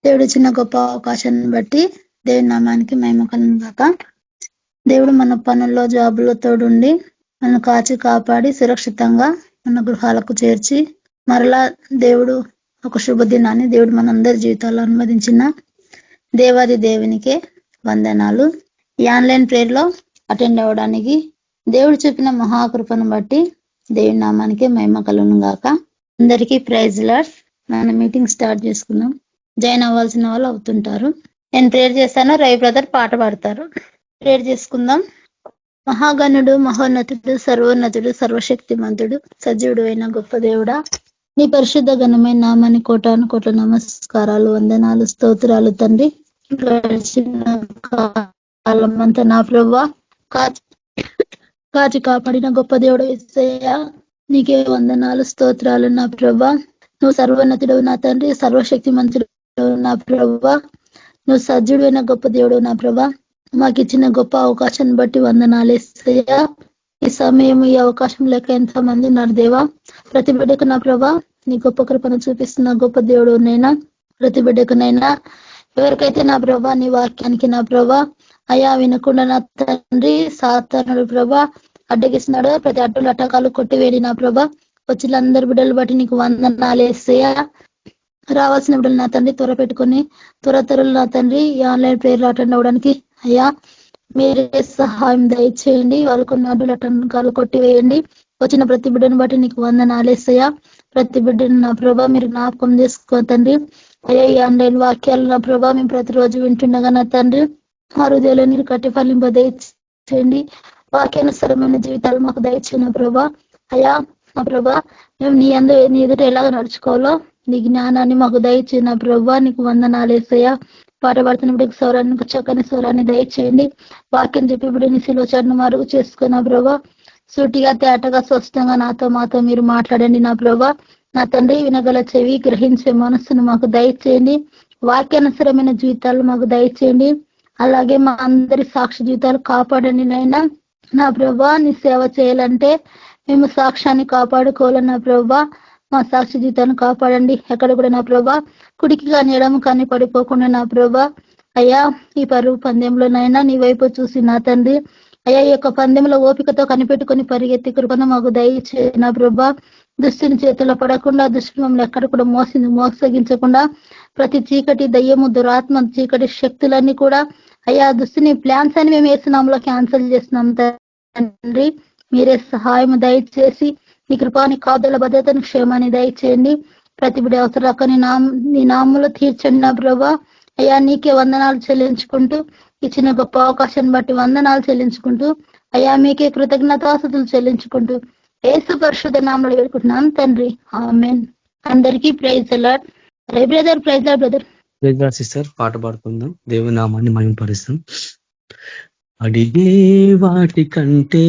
దేవుడు ఇచ్చిన గొప్ప అవకాశాన్ని బట్టి దేవుడి నామానికి మహిమ కలుగును గాక. దేవుడు మన పనుల్లో జాబులో తోడుండి మనల్ని కాచి కాపాడి సురక్షితంగా మన గృహాలకు చేర్చి మరలా దేవుడు ఒక శుభదినాన్ని దేవుడు మనందరి జీవితాల్లో అనుమతించిన దేవాది దేవునికే వందనాలు. ఈ ఆన్లైన్ ప్రేయర్ లో అటెండ్ అవ్వడానికి దేవుడు చెప్పిన మహాకృపను బట్టి దేవుడి నామానికి మహిమ కలుగును గాక. అందరికీ ప్రైజ్ లార్డ్. మన మీటింగ్ స్టార్ట్ చేసుకుందాం. జాయిన్ అవ్వాల్సిన వాళ్ళు అవుతుంటారు. నేను ప్రేయర్ చేస్తాను, రవి బ్రదర్ పాట పాడతారు. ప్రేయర్ చేసుకుందాం. మహాగణుడు, మహోన్నతుడు, సర్వోన్నతుడు, సర్వశక్తిమంతుడు, సజీవుడు అయిన గొప్ప దేవుడా, నీ పరిశుద్ధ ఘనమైన నామాన్ని కోటాను కోట్ల నమస్కారాలు, వందనాలు, స్తోత్రాలు తండ్రి. గడిచిన కాలమంతా నా ప్రభువా కాచి కాపాడిన గొప్ప దేవుడు యేసయ్యా, నీకే వందనాలు, స్తోత్రాలు నా ప్రభువా. నువ్వు సర్వోన్నతుడు నా తండ్రి, సర్వశక్తి మంతుడు నా ప్రభువా, నువ్వు సజ్జుడైన గొప్ప దేవుడు నా ప్రభా. మాకు ఇచ్చిన గొప్ప అవకాశాన్ని బట్టి వందనాలు యేసయ్యా. ఈ సమయం ఈ అవకాశం లేక ఎంతమంది ఉన్నారు దేవా. ప్రతి బిడ్డకు నా ప్రభా నీ గొప్ప కృపను చూపిస్తున్న గొప్ప దేవుడు నైనా, ప్రతి బిడ్డకునైనా ఎవరికైతే నా ప్రభా నీ వాక్యానికి నా ప్రభా అయా వినకుండా నా తండ్రి సాతానుడు ప్రభా అడ్డగిస్తున్నాడు, ప్రతి అడ్డులు అట్టకాలు కొట్టివేడి నా ప్రభా. వచ్చిలందరి బిడ్డలు బట్టి నీకు వందనాలు యేసయ్యా. రావాల్సిన బిడ్డలు నా తండ్రి త్వర పెట్టుకొని త్వరలు నా తండ్రి ఈ ఆన్లైన్ ప్రేయర్ అటెండ్ అవ్వడానికి అయ్యా మీరే సహాయం దయచేయండి. వాళ్ళకు అడ్డులు అటంకాలు కొట్టివేయండి. వచ్చిన ప్రతి బిడ్డను బట్టి నీకు వందనాలు యేసయ్యా. ప్రతి బిడ్డను నా ప్రభా మీరు జ్ఞాపకం చేసుకో తండ్రి. అయ్యా ఈ ఆన్లైన్ వాక్యాలు నా ప్రభా మేము ప్రతిరోజు వింటుండగా నా తండ్రి మా హృదయంలో నీరు కట్టి ఫలింప దయచేయండి. వాక్యానుసరమైన జీవితాలు మాకు దయచేయన ప్రభా. అయ్యా నా ప్రభా మేము నీ ఎదుట ఎలాగ నడుచుకోవాలో నీ జ్ఞానాన్ని మాకు దయచేయన ప్రభా. నీకు వందనాలు యేసయ్యా. పాట పాడుతున్నప్పుడు స్వరాన్ని చక్కని స్వరాన్ని దయచేయండి. వాక్యం చెప్పేప్పుడు నీ శిలోచరణ మరుగు చేసుకున్న ప్రభా. సూటిగా తేటగా స్పష్టంగా నాతో మాతో మీరు మాట్లాడండి నా ప్రభా. నా తండ్రి వినగల చెవి గ్రహించే మనస్సును మాకు దయచేయండి. వాక్యానుసరమైన జీవితాలు మాకు దయచేయండి. అలాగే మా అందరి సాక్షి జీవితాలు కాపాడండి నైనా నా ప్రభా. నీ సేవ చేయాలంటే మేము సాక్ష్యాన్ని కాపాడుకోవాలన్నా ప్రభా. మా సాక్షి జీవితాన్ని కాపాడండి. ఎక్కడ కూడా నా ప్రభా కుడికి కానీ ఎడము కానీ పడిపోకుండా నా ప్రభా. అయ్యా ఈ పరుగు పందెంలోనైనా నీ వైపు చూసి నా తండ్రి అయ్యా ఈ యొక్క పందెంలో ఓపికతో కనిపెట్టుకొని పరిగెత్తి కృపను మాకు దయచే నా ప్రభా. దుష్టుని చేతిలో పడకుండా దుష్టుని మమ్మల్ని ఎక్కడ కూడా మోసగించకుండా ప్రతి చీకటి దయ్యము దురాత్మ చీకటి శక్తులన్నీ కూడా అయ్యా దుష్టుని ప్లాన్స్ అని మేము వేస్తున్నాంలో క్యాన్సిల్ చేస్తున్నాం తండ్రి. మీరే సహాయం దయచేసి నీ కృపాని కాదుల భద్రతను క్షేమాన్ని దయచేయండి. ప్రతి బిడ్డ అవసరాక నీ నామంలో తీర్చండి నా ప్రభా. అయ్యా నీకే వందనాలు చెల్లించుకుంటూ ఇచ్చిన గొప్ప అవకాశాన్ని బట్టి వందనాలు చెల్లించుకుంటూ అయ్యా మీకే కృతజ్ఞతాస్తుతులు చెల్లించుకుంటూ యేసు పరిశుద్ధ నామములో వేడుకుంటున్నాం తండ్రి, ఆమేన్. అందరికీ praise lord. Brother praise lord brother. Praise Lord sister. పాట పాడుకుందాం, దేవుని నామాన్ని మహిమపరుస్తాం. అడిగే వాటి కంటే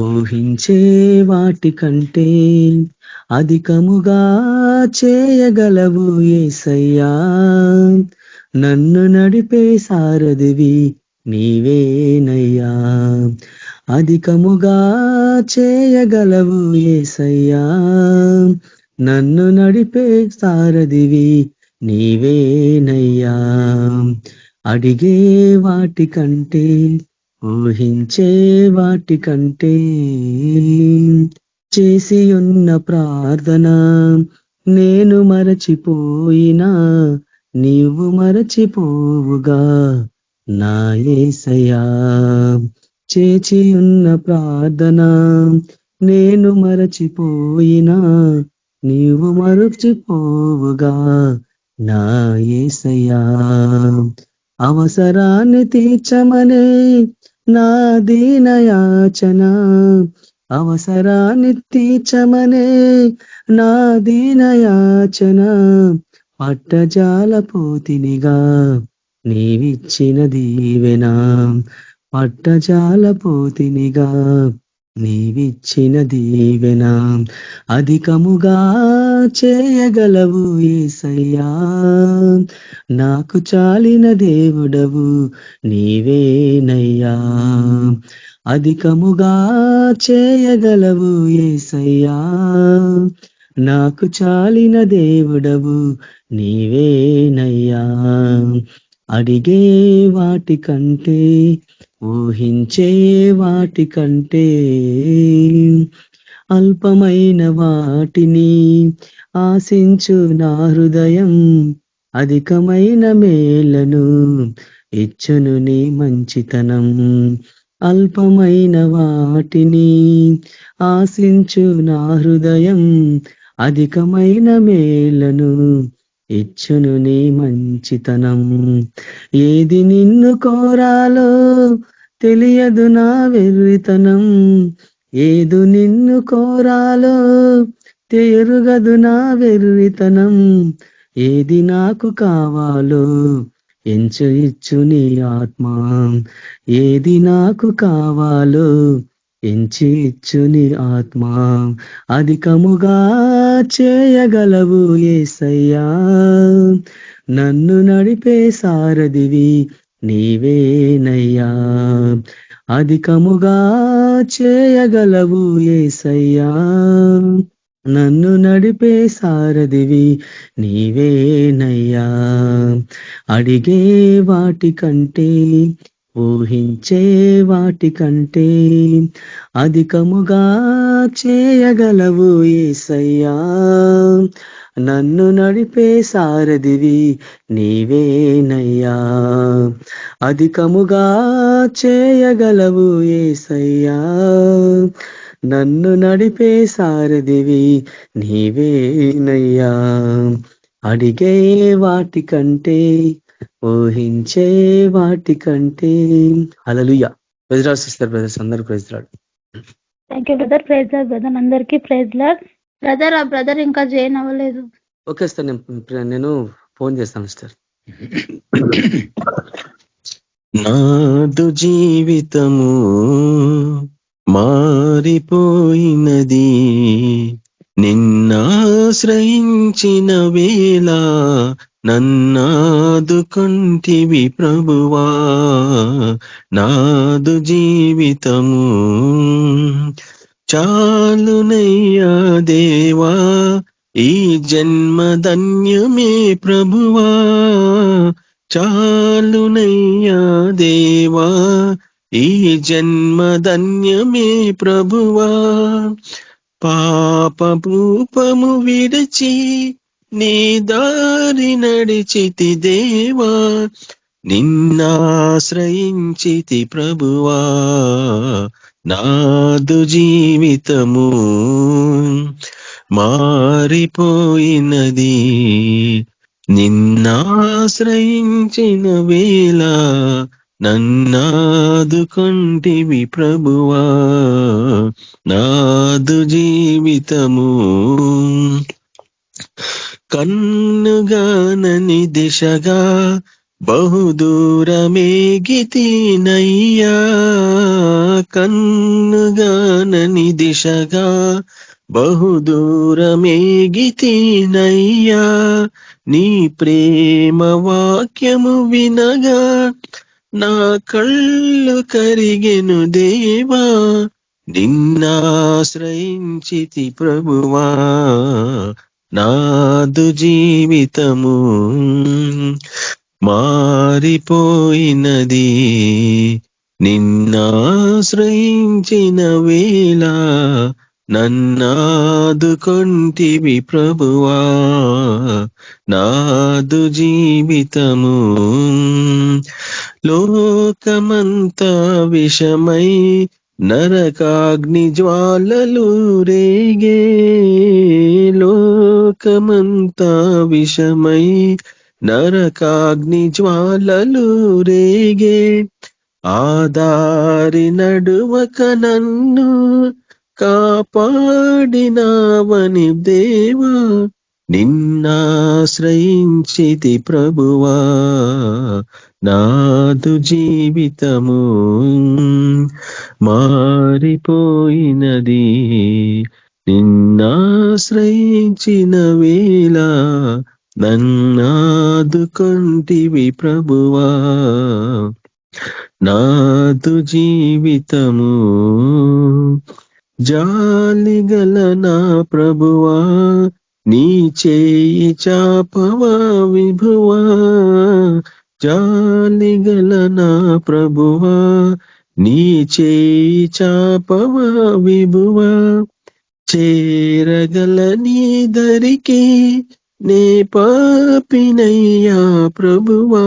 ఊహించే వాటి కంటే అధికముగా చేయగలవు యేసయ్యా. నన్ను నడిపే సారథివి నీవేనయ్యా. అధికముగా చేయగలవు యేసయ్యా. నన్ను నడిపే సారథివి నీవేనయ్యా. అడిగే వాటి కంటే ఊహించే వాటి కంటే చేసి ఉన్న ప్రార్థన నేను మరచిపోయినా నీవు మరచిపోవుగా నా యేసయ్యా. చేసి ఉన్న ప్రార్థన నేను మరచిపోయినా నీవు మరచిపోవుగా నా యేసయ్యా. అవసరాన్ని తీర్చమనే నా దీనయాచన, అవసరాన్ని తీర్చమనే నా దీనయాచన. పట్టజాలపోతినిగా నీవిచ్చిన దీవెన, పట్టజాలపోతినిగా నీవిచ్చిన దీవెన. అధికముగా చేయగలవు యేసయ్యా. నాకు చాలిన దేవుడవు నీవేనయ్యా. అధికముగా చేయగలవు యేసయ్యా. నాకు చాలిన దేవుడవు నీవేనయ్యా. అడిగే వాటి కంటే ఊహించే వాటి కంటే అల్పమైన వాటిని ఆశించు నా హృదయం అధికమైన మేలను ఇచ్చును నీ మంచితనం. అల్పమైన వాటిని ఆశించు నా హృదయం అధికమైన మేలను ఇచ్చును నీ మంచితనం. ఏది నిన్ను కోరాలో తెలియదు నా వెర్రితనం, ఏదు నిన్ను కోరాలో తెరుగదు నా వెర్రితనం. ఏది నాకు కావాలో ఎంచు ఇచ్చు నీ ఆత్మ, ఏది నాకు కావాలో ఎంచి ఇచ్చు నీ ఆత్మ. అధికముగా చేయగలవు యేసయ్యా, నన్ను నడిపే సారథివి నీవేనయ్యా. అధికముగా చేయగలవు యేసయ్యా, నన్ను నడిపే సారథివి నీవేనయ్యా. అడిగే వాటి కంటే ఊహించే వాటి కంటే అధికముగా చేయగలవు యేసయ్యా, నన్ను నడిపే సారథివి నీవేనయ్యా. అధికముగా చేయగలవు యేసయ్యా, నన్ను నడిపే సారథివి నీవేనయ్యా. అడిగే వాటి కంటే ఊహించే వాటి కంటే. Hallelujah. Praise Lord sister, brothers అందరూ praise Lord. Thank you brother. Praise lord brother, అందరికీ ప్రైజ్ లార్డ్. బ్రదర్, ఆ బ్రదర్ ఇంకా జాయిన్ అవ్వలేదు. ఓకే సార్, నేను ఫోన్ చేస్తాను సార్. నాదు జీవితము మారిపోయినది, నిన్నాశ్రయించిన వేళ నన్నాదుకొంటివి ప్రభువా. నాదు జీవితము చాలునయ్యా దేవా, ఈ జన్మ ధన్యమే ప్రభువా. చాలునయ్యా దేవా, ఈ జన్మ ధన్యమే ప్రభువా. పాప రూపము విడచి నీ దారి నడిచితి దేవా, నిన్నాశ్రయించితి ప్రభువా. నాదు జీవితము మారిపోయినది, నిన్నాశ్రయించిన వేళ నన్నాదుకొంటివి ప్రభువా. నాదు జీవితము కన్నుగానని దిశగా బహుదూరమేగితినయ్యా, కన్నుగానని దిశగా బహుదూరమేగితినయ్యా. నీ ప్రేమ వాక్యము వినగా నా కళ్ళు కరిగెను దేవా, నిన్నాశ్రయించితి ప్రభువా. నాదు జీవితము మారిపోయినది, నిన్నాశ్రయించిన వేళ నన్నాదుకొంటివి ప్రభువా. నాదు జీవితము లోకమంతా విషమై నరకాగ్ని జ్వాలలు రేగే, లోకమంతా విషమై నరకాగ్ని జ్వాలలు రేగే. ఆదారి నడువక నన్ను కాపాడినావని దేవా, నిన్నాశ్రయించితి ప్రభువా. నాదు జీవితము మారిపోయినది, నిన్నాశ్రయించిన వేళ నన్నాదుకొంటివి ప్రభువా. నాదు జీవితము జాలిగల నా ప్రభువా నీ చేయి చాపవా విభువా, జాలిగల నా ప్రభువా నీ చేయి చాపవా విభువా, చేరగల నీ దరికి నే పాపినయ్యా ప్రభువా,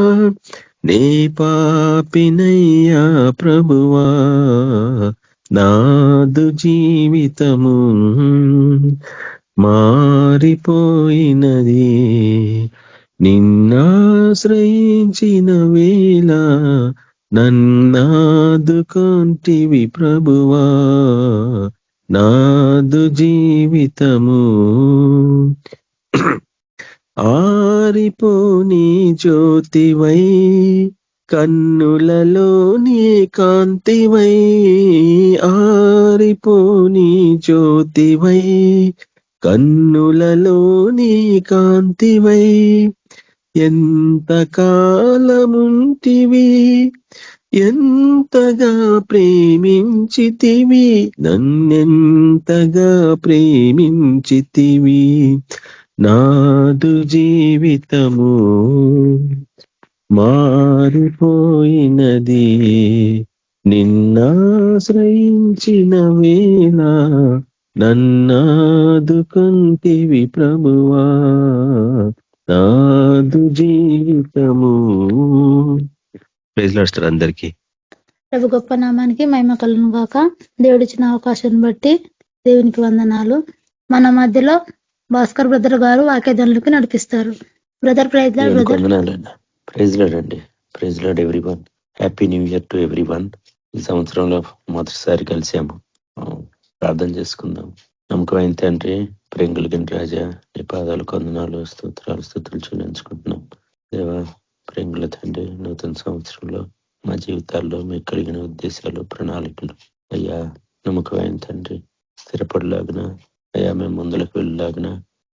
నే పాపినయ్యా ప్రభువా, నాదు జీవితము మారిపోయినది నిన్నాశ్రయించిన వేళ, నన్నాదుకొంటివి ప్రభువా, నాదు జీవితము ఆరిపోని జ్యోతివై కన్నులలోని కాంతివై, ఆరిపోని జ్యోతివై కన్నులలోని కాంతివై, ఎంత కాలముంటివి ఎంతగా ప్రేమించితివి, నన్నెంతగా ప్రేమించితివి, నాదు జీవితము మారిపోయినది నిన్నాశ్రయించిన వేళ, నన్నాదుకొంటివి ప్రభువా, నాదు జీవితము. ప్రైజ్ లార్డ్ అందరికీ. ప్రభు గొప్ప నామానికి మహిమ కలుగును గాక. దేవుడిచ్చిన అవకాశాన్ని బట్టి దేవునికి వందనాలు. మన మధ్యలో భాస్కర్ బ్రదర్ గారు వాక్యదానులకి నడిపిస్తారు. Brother praise lord. Praise lord అండి. Praise lord everyone. Happy new year to everyone. ఈ సంవత్సరంలో మొదటిసారి కలిసాము, ప్రార్థన చేసుకుందాం. నమ్మకమైన తండ్రి, ప్రేమ కలిగిన రాజా, నీ పాదాలు కొందనాలు స్తుతులు చెల్లించుకుంటున్నాం. దేవా ప్రేమల తండ్రి, నూతన సంవత్సరంలో మా జీవితాల్లో మీకు కలిగిన ఉద్దేశాలు, ప్రణాళికలు అయ్యా నమ్మకమైన తండ్రి స్థిరపడలాగిన, అయ్యా మేము ముందులకు వెళ్ళలాగిన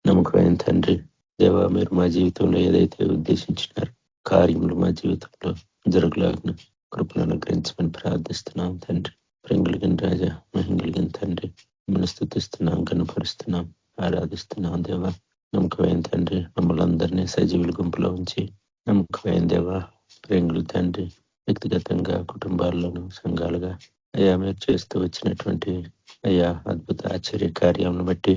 నమ్మకమైన తండ్రి దేవా, మీరు మా జీవితంలో ఏదైతే ఉద్దేశించినారు కార్యములు మా జీవితంలో జరగలాగిన కృపను అనుగ్రహించమని ప్రార్థిస్తున్నాం తండ్రి. ప్రేమ కలిగిన రాజా, మహిమ కలిగిన తండ్రి, మిమ్మల్ని స్తుతిస్తున్నాం, కనపరుస్తున్నాం, ఆరాధిస్తున్నాం. దేవా నమ్మకమైన తండ్రి, మమ్మల్ని అందరినీ సజీవుల గుంపులో ఉంచి నమ్మకమైన దేవా, ప్రేంగులు తండ్రి, వ్యక్తిగతంగా కుటుంబాల్లోనూ సంఘాలుగా అయ్యా మీరు చేస్తూ వచ్చినటువంటి అయ్యా అద్భుత ఆశ్చర్య కార్యాలను బట్టి,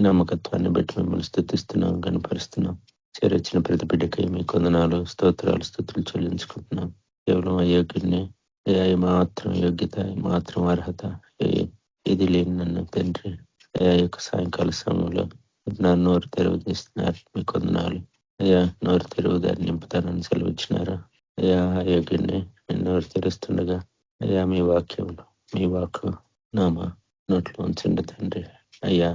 నమ్మకత్వాన్ని బట్టి మిమ్మల్ని స్తుతిస్తున్నాం, కనపరుస్తున్నాం. చేరొచ్చిన ప్రతి బిడ్డకై మీ కొందనాలు, స్తోత్రాలు, స్తుతులు చెల్లించుకుంటున్నాం. కేవలం అయోగ్యుడిని అయ్యా మాత్రం యోగ్యత, మాత్రం అర్హత ఇది లేని నన్ను తండ్రి అయ్యా యొక్క సాయంకాల సమయంలో నా నోరు తెరవదీస్తున్నారు. మీ కొందనాలు అయ్యా, నోరు తెరువు దాన్ని నింపుతానని సెలవిచ్చినారా అయ్యా. అయోగ్యుడిని నేను నోరు తెరుస్తుండగా అయ్యా మీ వాక్యంలో మీ వాక్కు నామా నోట్లో ఉంచండి తండ్రి. అయ్యా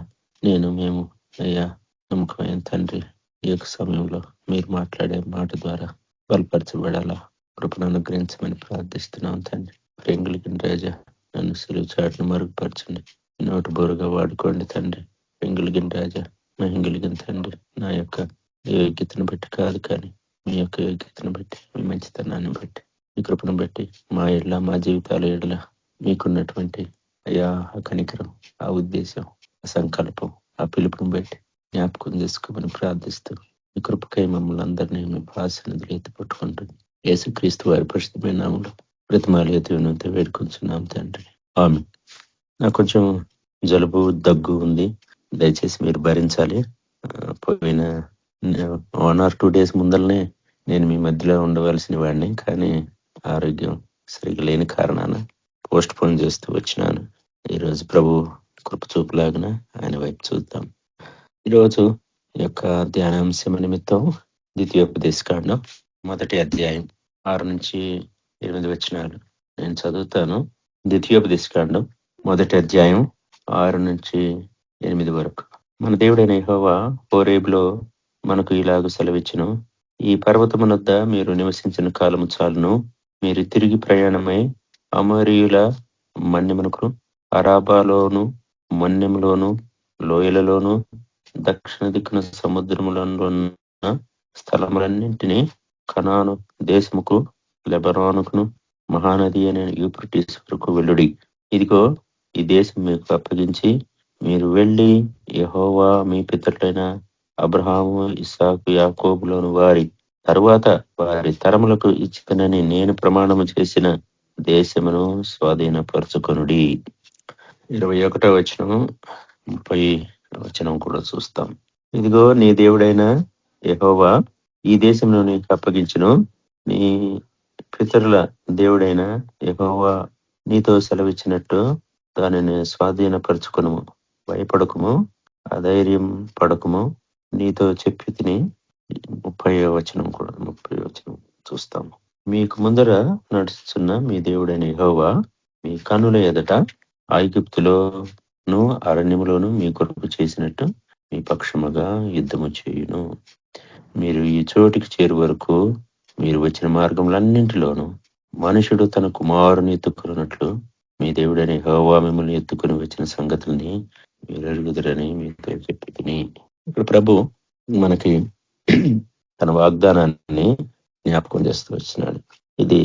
మేము అయ్యా నమ్మకమైన తండ్రి ఈ యొక్క సమయంలో మీరు మాట్లాడే మాట ద్వారా బలపరచబడాలా కృపను అనుగ్రహించమని ప్రార్థిస్తున్నాం తండ్రి. ప్రేంగులిగిన రాజా, నన్ను సులువు చాటును మరుగుపరచండి, నోటు బోరుగా వాడుకోండి తండ్రి. ప్రేంగులిగిన రాజా, మహింగులిగిన తండ్రి, నా యొక్క యోగ్యతను బట్టి కాదు కానీ మీ యొక్క యోగ్యతను బట్టి, మీ మంచితనాన్ని బట్టి, మీ కృపను బట్టి మా ఎడల, మా జీవితాల ఎడల మీకున్నటువంటి అయ్యా ఆ కనికరం, ఆ ఉద్దేశం, ఆ సంకల్పం, ఆ పిలుపుని బట్టి జ్ఞాపకం చేసుకోమని ప్రార్థిస్తూ మీ కృపకై మమ్మల్ని అందరినీ మీ భాషను ఎత్తిపట్టుకుంటుంది. యేసుక్రీస్తు వారి పరిశుద్ధమైన నామములో ప్రతిమాలు ఎత్తినంత వేడుకొంచున్నాం తండ్రి, ఆమేన్. నాకు కొంచెం జలుబు దగ్గు ఉంది, దయచేసి మీరు భరించాలి. పోయిన 1 or 2 days ముందరనే నేను మీ మధ్యలో ఉండవలసిన వాడిని, కానీ ఆరోగ్యం సరిగ్గా లేని కారణాన పోస్ట్ పోన్ చేస్తూ వచ్చినాను. ఈరోజు ప్రభు కృప చూపులాగిన ఆయన వైపు చూద్దాం. ఈరోజు యొక్క ధ్యానాంశం నిమిత్తం ద్వితీయోపదేశకాండం 1వ అధ్యాయం 6 నుంచి 8 వచనాలు నేను చదువుతాను. ద్వితీయోపదేశకాండం 1వ అధ్యాయం 6 నుంచి 8 వరకు. మన దేవుడైన యెహోవా హోరేబులో మనకు ఇలాగ సెలవిచ్చును. ఈ పర్వతమునొద్ద మీరు నివసించిన కాలము చాలును. మీరు తిరిగి ప్రయాణమై అమోరీయుల మన్యమునకు, అరాబాలోను మన్యములోను, లోయలలోను, దక్షిణ దిక్కున సముద్రములలో ఉన్న స్థలములన్నింటినీ, కనాను దేశముకు, లెబనానుకును, మహానది అనే యూఫ్రటీస్ వరకు వెళ్ళుడి. ఇదిగో ఈ దేశం మీకు అప్పగించి మీరు వెళ్ళి యెహోవా మీ పితరులైన అబ్రహాము, ఇస్సాకు, యాకోబులోను వారి తరువాత వారి తరములకు ఇచ్చితనని నేను ప్రమాణము చేసిన దేశమును స్వాధీనపరచుకొనుడి. 21వ వచనం 30 వచనం కూడా చూస్తాం. ఇదిగో నీ దేవుడైన యెహోవా ఈ దేశంలో నీకు అప్పగించును. నీ పితరుల దేవుడైన యెహోవా నీతో సెలవిచ్చినట్టు దానిని స్వాధీనపరచుకును. భయపడకుము, అధైర్యం పడకుము, నీతో చెప్పి తిని. 30వ వచనం కూడా 30వ వచనం చూస్తాము. మీకు ముందర నడుస్తున్న మీ దేవుడైన యెహోవా మీ కన్నుల ఎదుట ఐగుప్తులోను అరణ్యములోను మీ కొరకు చేసినట్టు మీ పక్షముగా యుద్ధము చేయును. మీరు ఈ చోటికి చేరు వరకు మీరు వచ్చిన మార్గములన్నింటిలోనూ మనుషుడు తన కుమారుని ఎత్తుకున్నట్లు మీ దేవుడైన యెహోవా మిమ్మల్ని ఎత్తుకుని వచ్చిన సంగతుల్ని మీరు ఎరుగుదరని మీతో చెప్పి తిని. ఇక్కడ ప్రభు మనకి తన వాగ్దానాన్ని జ్ఞాపకం చేస్తూ వచ్చినాడు. ఇది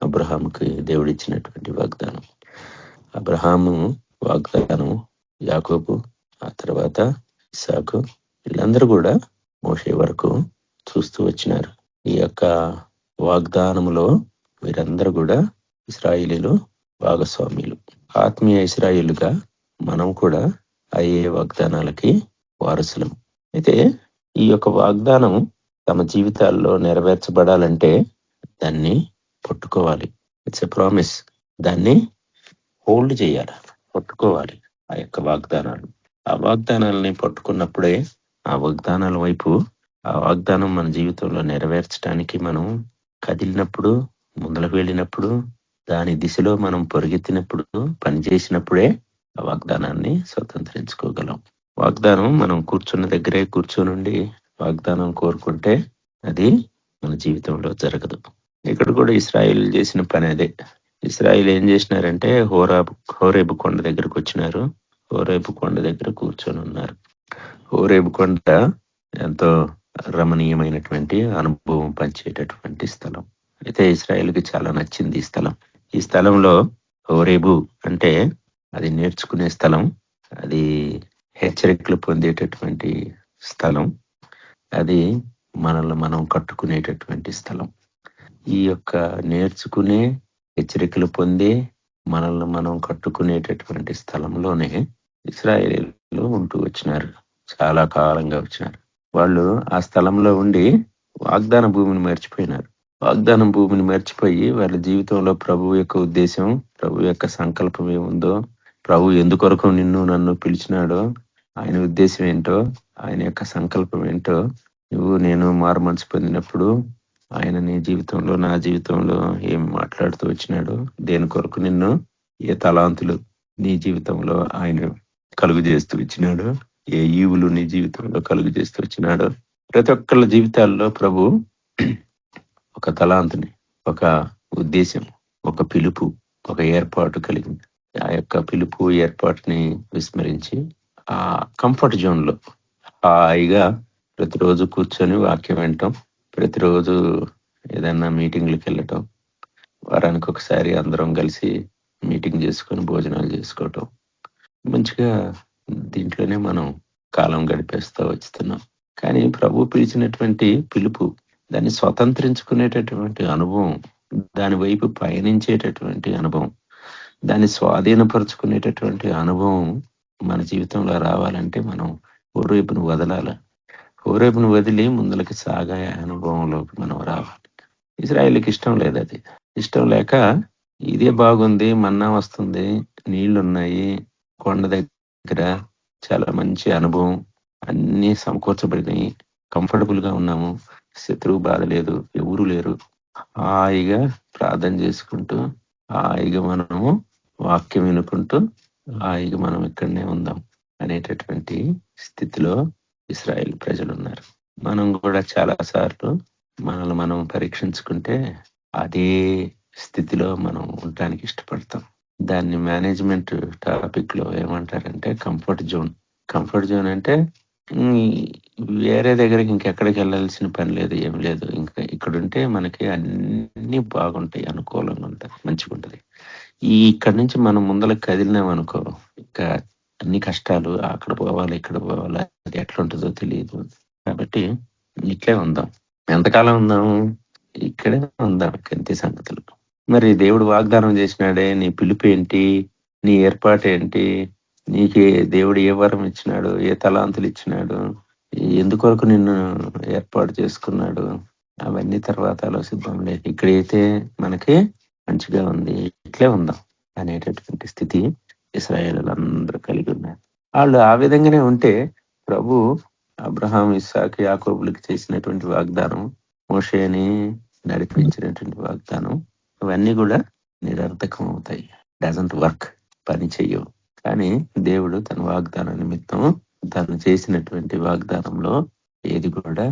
అబ్రహాముకి దేవుడిచ్చినటువంటి వాగ్దానం. అబ్రహాము వాగ్దానం యాకోబు, ఆ తర్వాత ఇస్సాకు, వీళ్ళందరూ కూడా మోషే వరకు చూస్తూ వచ్చినారు. ఈ యొక్క వాగ్దానములో వీరందరూ కూడా ఇశ్రాయేలీలు భాగస్వామ్యులు. ఆత్మీయ ఇశ్రాయేలుగా మనం కూడా అయ్యే వాగ్దానాలకి వారసులం. అయితే ఈ యొక్క వాగ్దానం తమ జీవితాల్లో నెరవేర్చబడాలంటే దాన్ని పట్టుకోవాలి. It's a promise. దాన్ని హోల్డ్ చేయాలి, పట్టుకోవాలి ఆ యొక్క వాగ్దానాలు. ఆ వాగ్దానాలని పట్టుకున్నప్పుడే ఆ వాగ్దానాల వైపు, ఆ వాగ్దానం మన జీవితంలో నెరవేర్చడానికి మనం కదిలినప్పుడు, ముందలకు వెళ్ళినప్పుడు, దాని దిశలో మనం పరిగెత్తినప్పుడు, పనిచేసినప్పుడే ఆ వాగ్దానాన్ని స్వతంత్రించుకోగలం. వాగ్దానం మనం కూర్చున్న దగ్గరే కూర్చొనుండి వాగ్దానం కోరుకుంటే అది మన జీవితంలో జరగదు. ఇక్కడ కూడా ఇశ్రాయేల్ చేసిన పని అదే. ఇశ్రాయేల్ ఏం చేసినారంటే హోరేబు కొండ దగ్గరకు వచ్చినారు. హోరేబు కొండ దగ్గర కూర్చొని ఉన్నారు. హోరేబు కొండ ఎంతో రమణీయమైనటువంటి అనుభవం పంచేటటువంటి స్థలం. అయితే ఇశ్రాయేల్కి చాలా నచ్చింది ఈ స్థలం. ఈ స్థలంలో హోరేబు అంటే అది నేర్చుకునే స్థలం, అది హెచ్చరికలు పొందేటటువంటి స్థలం, అది మనల్ని మనం కట్టుకునేటటువంటి స్థలం. ఈ యొక్క నేర్చుకునే, హెచ్చరికలు పొందే, మనల్ని మనం కట్టుకునేటటువంటి స్థలంలోనే ఇశ్రాయేలీలు ఉంటూ వచ్చినారు. చాలా కాలంగా వచ్చినారు. వాళ్ళు ఆ స్థలంలో ఉండి వాగ్దాన భూమిని మర్చిపోయినారు. వాగ్దానం భూమిని మర్చిపోయి వాళ్ళ జీవితంలో ప్రభు యొక్క ఉద్దేశం, ప్రభు యొక్క సంకల్పం ఏముందో, ప్రభు ఎందుకొరకు నిన్ను నన్ను పిలిచినాడో, ఆయన ఉద్దేశం ఏంటో, ఆయన యొక్క సంకల్పం ఏంటో, నేను మారు మనసు పొందినప్పుడు ఆయన నీ జీవితంలో, నా జీవితంలో ఏమి మాట్లాడుతూ వచ్చినాడు, దేని కొరకు నిన్ను, ఏ తలాంతులు నీ జీవితంలో ఆయన కలుగు చేస్తూ ఇచ్చినాడు, ఏ ఈవులు నీ జీవితంలో కలుగు చేస్తూ వచ్చినాడు. ప్రతి ఒక్కళ్ళ జీవితాల్లో ప్రభు ఒక తలాంతుని, ఒక ఉద్దేశం, ఒక పిలుపు, ఒక ఏర్పాటు కలిగింది. ఆ యొక్క పిలుపు ఏర్పాటుని విస్మరించి ఆ కంఫర్ట్ జోన్ లో హాయిగా ప్రతిరోజు కూర్చొని వాక్యం వినటం, ప్రతిరోజు ఏదైనా మీటింగ్లకు వెళ్ళటం, వారానికి ఒకసారి అందరం కలిసి మీటింగ్ చేసుకొని భోజనాలు చేసుకోవటం, మంచిగా దీంట్లోనే మనం కాలం గడిపేస్తూ వచ్చుతున్నాం. కానీ ప్రభు పిలిచినటువంటి పిలుపు, దాన్ని స్వతంత్రించుకునేటటువంటి అనుభవం, దాని వైపు పయనించేటటువంటి అనుభవం, దాన్ని స్వాధీనపరుచుకునేటటువంటి అనుభవం మన జీవితంలో రావాలంటే మనం హోరేబును వదలాలి. హోరేబును వదిలి ముందులకి సాగే అనుభవంలోకి మనం రావాలి. ఇశ్రాయేలుకి ఇష్టం లేదు. అది ఇష్టం లేక ఇదే బాగుంది, మన్నా వస్తుంది, నీళ్లున్నాయి, కొండ దగ్గర చాలా మంచి అనుభవం, అన్నీ సమకూర్చబడినాయి, కంఫర్టబుల్ గా ఉన్నాము, శత్రువు బాధ లేదు, ఎవరు లేరు, హాయిగా ప్రార్థన చేసుకుంటూ, హాయిగా మనము వాక్యం వినుకుంటూ, హాయిగా మనం ఇక్కడనే ఉందాం అనేటటువంటి స్థితిలో ఇశ్రాయేల్ ప్రజలు ఉన్నారు. మనం కూడా చాలా సార్లు మనల్ని మనం పరీక్షించుకుంటే అదే స్థితిలో మనం ఉండటానికి ఇష్టపడతాం. దాన్ని మేనేజ్మెంట్ టాపిక్ లో ఏమంటారంటే కంఫర్ట్ జోన్. కంఫర్ట్ జోన్ అంటే వేరే దగ్గరికి ఇంకెక్కడికి వెళ్ళాల్సిన పని లేదు, ఏం లేదు, ఇంకా ఇక్కడుంటే మనకి అన్ని బాగుంటాయి, అనుకూలంగా ఉంటుంది, మంచిగా ఉంటుంది. ఇక్కడి నుంచి మనం ముందలకు కదిలినాం అనుకో, ఇంకా అన్ని కష్టాలు, అక్కడ పోవాలి ఇక్కడ పోవాలి, అది ఎట్లుంటుందో తెలియదు. కాబట్టి ఇట్లే ఉందాం. ఎంతకాలం ఉందాం? ఇక్కడే ఉందాం. అంతే సంగతులు. మరి దేవుడు వాగ్దానం చేసినాడే, నీ పిలుపు ఏంటి, నీ ఏర్పాటు ఏంటి, నీకు దేవుడు ఏ వరం ఇచ్చినాడు, ఏ తలాంతులు ఇచ్చినాడు, ఎందుకొరకు నిన్ను ఏర్పాటు చేసుకున్నాడు, అవన్నీ తర్వాత ఆలోచిద్దాంలే. ఇక్కడైతే మనకి మంచిగా ఉంది, ఇట్లే ఉందాం అనేటటువంటి స్థితి ఇశ్రాయేలులందరూ కలిగి ఉన్నారు. వాళ్ళు ఆ విధంగానే ఉంటే ప్రభు అబ్రహాం, ఇస్సాకు, యాకోబులకు చేసినటువంటి వాగ్దానం, మోషేని నడిపించినటువంటి వాగ్దానం, ఇవన్నీ కూడా నిరర్థకం అవుతాయి. డజంట్ వర్క్, పని చెయ్యవు. కానీ దేవుడు తన వాగ్దాన నిమిత్తం తను చేసినటువంటి వాగ్దానంలో ఏది కూడా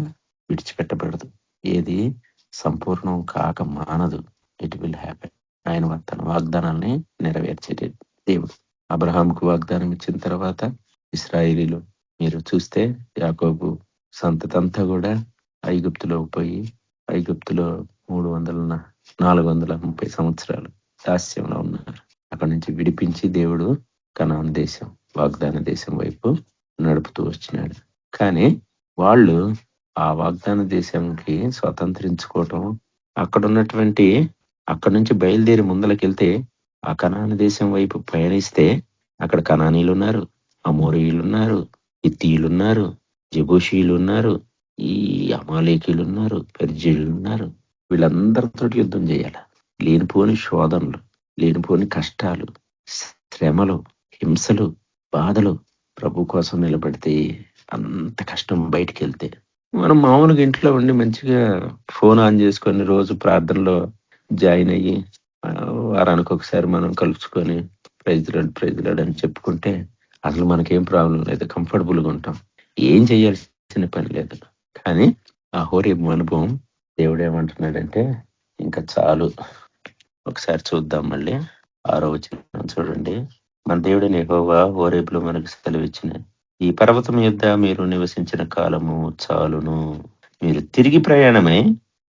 విడిచిపెట్టబడదు, ఏది సంపూర్ణం కాక మానదు. It will happen. ఆయన తన వాగ్దానాన్ని నెరవేర్చే దేవుడు. అబ్రహాంకు వాగ్దానం ఇచ్చిన తర్వాత ఇశ్రాయేలీలు మీరు చూస్తే యాకోబు సంతతంతా కూడా ఐగుప్తులో పోయి, ఐగుప్తులో 430 సంవత్సరాలు దాస్యంలో ఉన్నారు. అక్కడి నుంచి విడిపించి దేవుడు కనాను దేశం, వాగ్దాన దేశం వైపు నడుపుతూ వచ్చినాడు. కానీ వాళ్ళు ఆ వాగ్దాన దేశంకి స్వతంత్రించుకోవటం, అక్కడి నుంచి బయలుదేరి ముందలకెళ్తే ఆ కనాను దేశం వైపు పయనిస్తే అక్కడ కనానీలు ఉన్నారు, అమోరీయులు ఉన్నారు, హిత్తీయులు ఉన్నారు, జెబూషీయులు ఉన్నారు, ఈ అమాలేకీలు ఉన్నారు, పెర్జీయులు ఉన్నారు. వీళ్ళందరితో యుద్ధం చేయాలి. లేనిపోని శోధనలు, లేనిపోని కష్టాలు, శ్రమలు, హింసలు, బాధలు ప్రభు కోసం నిలబడితే అంత కష్టం. బయటికి వెళ్తే మనం మామూలుగా ఇంట్లో ఉండి మంచిగా ఫోన్ ఆన్ చేసుకొని రోజు ప్రార్థనలో జాయిన్ అయ్యి వారానికి ఒకసారి మనం కలుసుకొని ప్రైజ్ లార్డ్ అని చెప్పుకుంటే అసలు మనకేం ప్రాబ్లం లేదు, కంఫర్టబుల్గా ఉంటాం, ఏం చేయాల్సిన పని లేదు. కానీ ఆ హోరేబు అనుభవం దేవుడు ఏమంటున్నాడంటే ఇంకా చాలు. ఒకసారి చూద్దాం మళ్ళీ 6వ వచనం చూడండి. మన దేవుడైన యెహోవా హోరేబులో మనకు సెలవిచ్చిన ఈ పర్వతం యొద్ద మీరు నివసించిన కాలము చాలును. మీరు తిరిగి ప్రయాణమై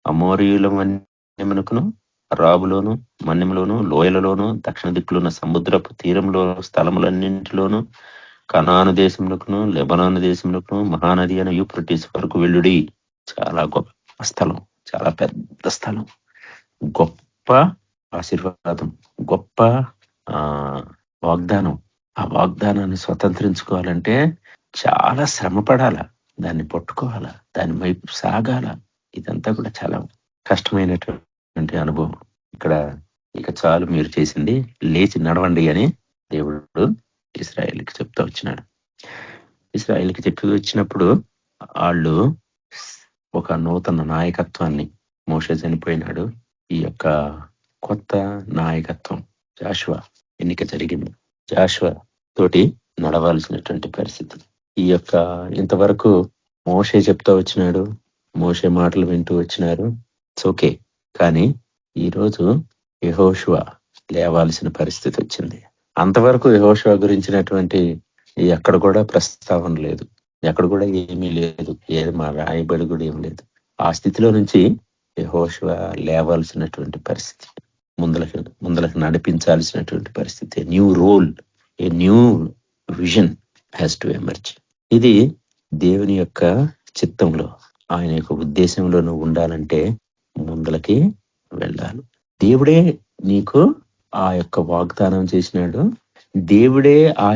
అమోరీయుల మన్యమునకును, రాబులోను, మన్యంలోను, లోయలలోను, దక్షిణ దిక్కులున్న సముద్రపు తీరంలో స్థలములన్నింటిలోను, కనాను దేశంలోకును, లెబనాను దేశంలోకును, మహానది అయిన యూఫ్రటీస్ వరకు వెళ్ళుడి. చాలా గొప్ప స్థలం, చాలా పెద్ద స్థలం, గొప్ప ఆశీర్వాదం, గొప్ప వాగ్దానం. ఆ వాగ్దానాన్ని స్వతంత్రించుకోవాలంటే చాలా శ్రమ పడాల, దాన్ని పట్టుకోవాలా, దాని వైపు సాగాల. ఇదంతా కూడా చాలా కష్టమైనటువంటి అనుభవం. ఇక్కడ ఇక చాలు మీరు చేసింది, లేచి నడవండి అని దేవుడు ఇశ్రాయేలుకి చెప్తూ వచ్చినాడు. ఇశ్రాయేలుకి చెప్పి వచ్చినప్పుడు వాళ్ళు ఒక నూతన నాయకత్వాన్ని, మోషే చనిపోయినాడు, ఈ యొక్క కొత్త నాయకత్వం జాషువా ఎన్నిక జరిగింది. జాషువా తోటి నడవాల్సినటువంటి పరిస్థితి. ఈ యొక్క ఇంతవరకు మోషే చెప్తా వచ్చినాడు, మోషే మాటలు వింటూ వచ్చినారు, ఇట్స్ ఓకే. కానీ ఈరోజు యెహోషువ లేవాల్సిన పరిస్థితి వచ్చింది. అంతవరకు యెహోషువ గురించినటువంటి ఎక్కడ కూడా ప్రస్తావన లేదు, ఎక్కడ కూడా ఏమీ లేదు, ఏది మా రాయబడి కూడా ఏం లేదు. ఆ స్థితిలో నుంచి యెహోషువ లేవాల్సినటువంటి పరిస్థితి, ముందలకు నడిపించాల్సినటువంటి పరిస్థితి. New role, a new vision has to emerge. ఇది దేవుని యొక్క చిత్తంలో, ఆయన యొక్క ఉద్దేశంలో నువ్వు ఉండాలంటే ముందలకి వెళ్ళాలి. దేవుడే నీకు ఆ యొక్క వాగ్దానం చేసినాడు, దేవుడే ఆ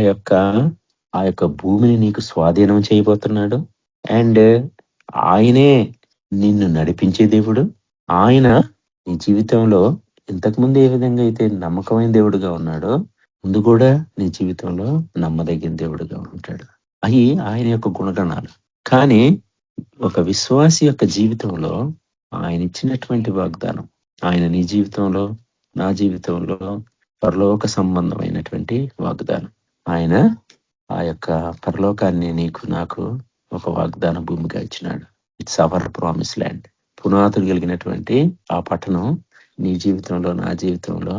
యొక్క భూమిని నీకు స్వాధీనం చేయబోతున్నాడు. అండ్ ఆయనే నిన్ను నడిపించే దేవుడు. ఆయన నీ జీవితంలో ఇంతకుముందు ఏ విధంగా అయితే నమ్మకమైన దేవుడుగా ఉన్నాడో ముందు కూడా నీ జీవితంలో నమ్మదగిన దేవుడుగా ఉంటాడు. అవి ఆయన యొక్క గుణగణాలు. కానీ ఒక విశ్వాసి యొక్క జీవితంలో ఆయన ఇచ్చినటువంటి వాగ్దానం, ఆయన నీ జీవితంలో, నా జీవితంలో పరలోక సంబంధమైనటువంటి వాగ్దానం. ఆయన ఆ యొక్క పరలోకాన్ని నీకు నాకు ఒక వాగ్దాన భూమిగా ఇచ్చినాడు. It's our promise land. పునాదులు కలిగినటువంటి ఆ పట్టణం నీ జీవితంలో, నా జీవితంలో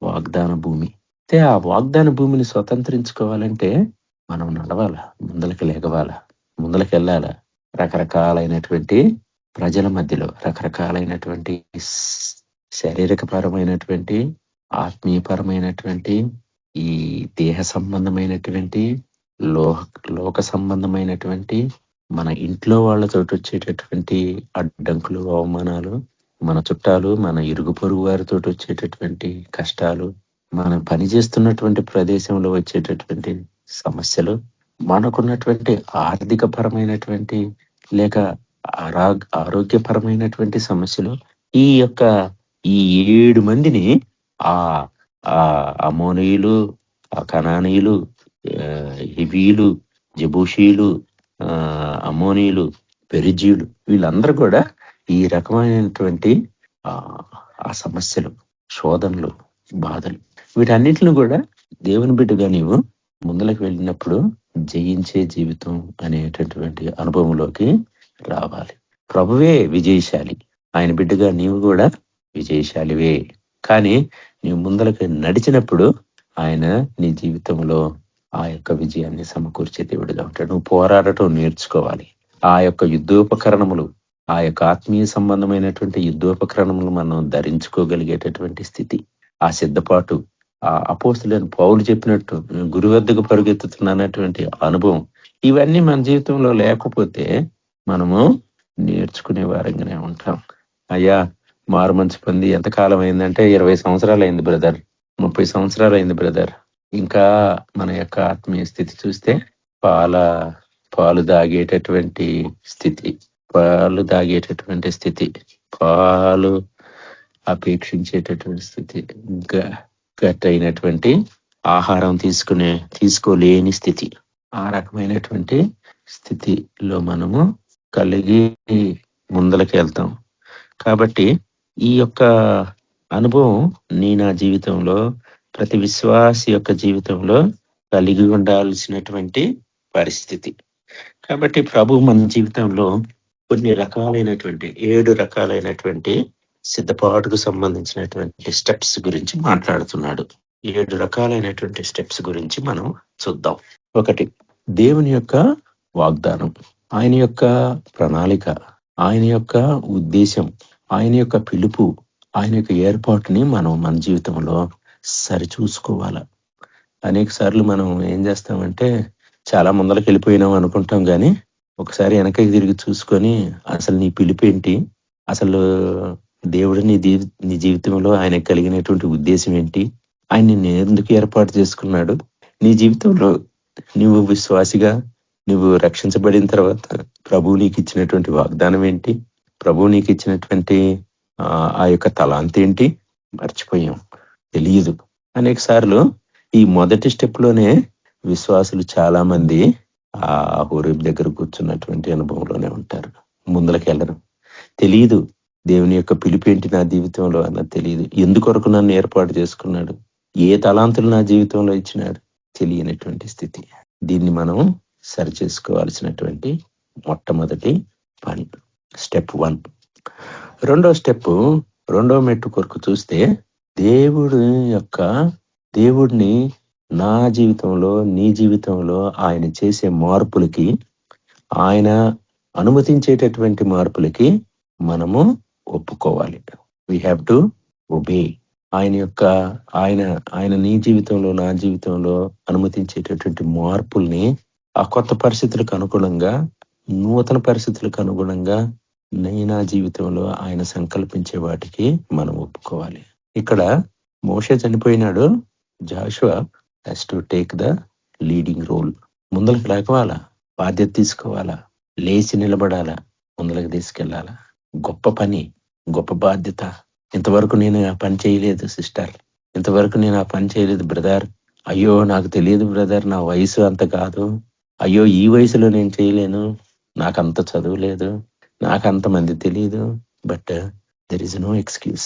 వాగ్దాన భూమి. అయితే ఆ వాగ్దాన భూమిని స్వతంత్రించుకోవాలంటే మనం నడవాలా, ముందలకి లేగవాలా, ముందలకి వెళ్ళాలా. రకరకాలైనటువంటి ప్రజల మధ్యలో, రకరకాలైనటువంటి శారీరకపరమైనటువంటి ఆత్మీయపరమైనటువంటి, ఈ దేహ సంబంధమైనటువంటి, లోక సంబంధమైనటువంటి, మన ఇంట్లో వాళ్ళతో వచ్చేటటువంటి అడ్డంకులు, అవమానాలు, మన చుట్టాలు, మన ఇరుగు పొరుగు వారితో వచ్చేటటువంటి కష్టాలు, మనం పనిచేస్తున్నటువంటి ప్రదేశంలో వచ్చేటటువంటి సమస్యలు, మనకున్నటువంటి ఆర్థిక పరమైనటువంటి లేక ఆరోగ్యపరమైనటువంటి సమస్యలు, ఈ 7 మందిని ఆ అమోనీయులు, ఆ కనానీయులు, హివీలు, జబూషీలు, అమోనీయులు, పెరిజీయులు, వీళ్ళందరూ కూడా ఈ రకమైనటువంటి ఆ సమస్యలు, శోధనలు, బాధలు, వీటన్నిటిని కూడా దేవుని బిడ్డగా నీవు ముందులకు వెళ్ళినప్పుడు జయించే జీవితం అనేటటువంటి అనుభవంలోకి రావాలి. ప్రభువే విజయశాలి, ఆయన బిడ్డగా నీవు కూడా విజయశాలివే. కానీ నీవు ముందలకు నడిచినప్పుడు ఆయన నీ జీవితంలో ఆ విజయాన్ని సమకూర్చే దేవుడిగా ఉంటాడు. నువ్వు పోరాడటం నేర్చుకోవాలి. ఆ యుద్ధోపకరణములు, ఆ ఆత్మీయ సంబంధమైనటువంటి యుద్ధోపకరణములు మనం ధరించుకోగలిగేటటువంటి స్థితి, ఆ సిద్ధపాటు, ఆ అపోస్తులైన పౌలు చెప్పినట్టు గురు వద్దకు పరుగెత్తుతున్నటువంటి అనుభవం, ఇవన్నీ మన జీవితంలో లేకపోతే మనము నేర్చుకునే వారంగానే ఉంటాం. అయ్యా మారు మనసు పొంది ఎంతకాలం అయిందంటే 20 సంవత్సరాలు అయింది బ్రదర్, 30 సంవత్సరాలు అయింది బ్రదర్. ఇంకా మన ఆత్మీయ స్థితి చూస్తే పాలు దాగేటటువంటి స్థితి, పాలు అపేక్షించేటటువంటి స్థితి, గట్టయినటువంటి ఆహారం తీసుకోలేని స్థితి, ఆ రకమైనటువంటి స్థితిలో మనము కలిగి ముందలకి వెళ్తాం. కాబట్టి ఈ అనుభవం నా జీవితంలో, ప్రతి విశ్వాసి జీవితంలో కలిగి ఉండాల్సినటువంటి పరిస్థితి. కాబట్టి ప్రభు మన జీవితంలో కొన్ని రకాలైనటువంటి 7 రకాలైనటువంటి సిద్ధపాటుకు సంబంధించినటువంటి స్టెప్స్ గురించి మాట్లాడుతున్నాడు. 7 రకాలైనటువంటి స్టెప్స్ గురించి మనం చూద్దాం. 1, దేవుని వాగ్దానం, ఆయన ప్రణాళిక, ఆయన ఉద్దేశం, ఆయన పిలుపు, ఆయన ఏర్పాటుని మనం మన జీవితంలో సరిచూసుకోవాలి. అనేక సార్లు మనం ఏం చేస్తామంటే చాలా ముందరకు వెళ్ళిపోయినాం అనుకుంటాం, కానీ ఒకసారి వెనకకి తిరిగి చూసుకొని అసలు నీ పిలుపు ఏంటి, అసలు దేవుడు నీ జీవితంలో ఆయన కలిగినటువంటి ఉద్దేశం ఏంటి, ఆయన నిన్ను ఎందుకు ఏర్పాటు చేసుకున్నాడు, నీ జీవితంలో నువ్వు విశ్వాసిగా నువ్వు రక్షించబడిన తర్వాత ప్రభువు నీకు ఇచ్చినటువంటి వాగ్దానం ఏంటి, ప్రభువు నీకు ఇచ్చినటువంటి ఆ తలాంతి ఏంటి మర్చిపోయాం, తెలియదు. అనేక సార్లు ఈ మొదటి స్టెప్ లోనే విశ్వాసులు చాలా మంది ఆ హోరేబు దగ్గర కూర్చున్నటువంటి అనుభవంలోనే ఉంటారు. ముందలకి వెళ్ళరు, తెలియదు దేవుని పిలుపు ఏంటి నా జీవితంలో అన్నది తెలియదు, ఎందుకొరకు నన్ను ఏర్పాటు చేసుకున్నాడు, ఏ తలాంతులు నా జీవితంలో ఇచ్చినాడు, తెలియనటువంటి స్థితి. దీన్ని మనం సరి చేసుకోవాల్సినటువంటి మొట్టమొదటి పని, స్టెప్ 1. రెండో స్టెప్, రెండో మెట్టు కొరకు చూస్తే దేవుడిని నా జీవితంలో, నీ జీవితంలో ఆయన చేసే మార్పులకి, ఆయన అనుమతించేటటువంటి మార్పులకి మనము ఒప్పుకోవాలి. We have to obey. ఆయన నీ జీవితంలో, నా జీవితంలో అనుమతించేటటువంటి మార్పుల్ని ఆ కొత్త పరిస్థితులకు అనుగుణంగా, నూతన పరిస్థితులకు అనుగుణంగా నా జీవితంలో ఆయన సంకల్పించే వాటికి మనం ఒప్పుకోవాలి. ఇక్కడ మోషే చనిపోయినాడు, Joshua has to take the leading role. ముందలకు లేకవాలా, బాధ్యత తీసుకోవాలా, లేచి నిలబడాలా, ముందలకు తీసుకెళ్లాలా. గొప్ప పని, గొప్ప బాధ్యత. ఇంతవరకు నేను ఆ పని చేయలేదు సిస్టర్, ఇంతవరకు నేను ఆ పని చేయలేదు బ్రదర్, అయ్యో నాకు తెలియదు బ్రదర్, నా వయసు అంత కాదు, అయ్యో ఈ వయసులో నేను చేయలేను, నాకంత చదువు లేదు, నాకంతమంది తెలియదు. But there is no excuse,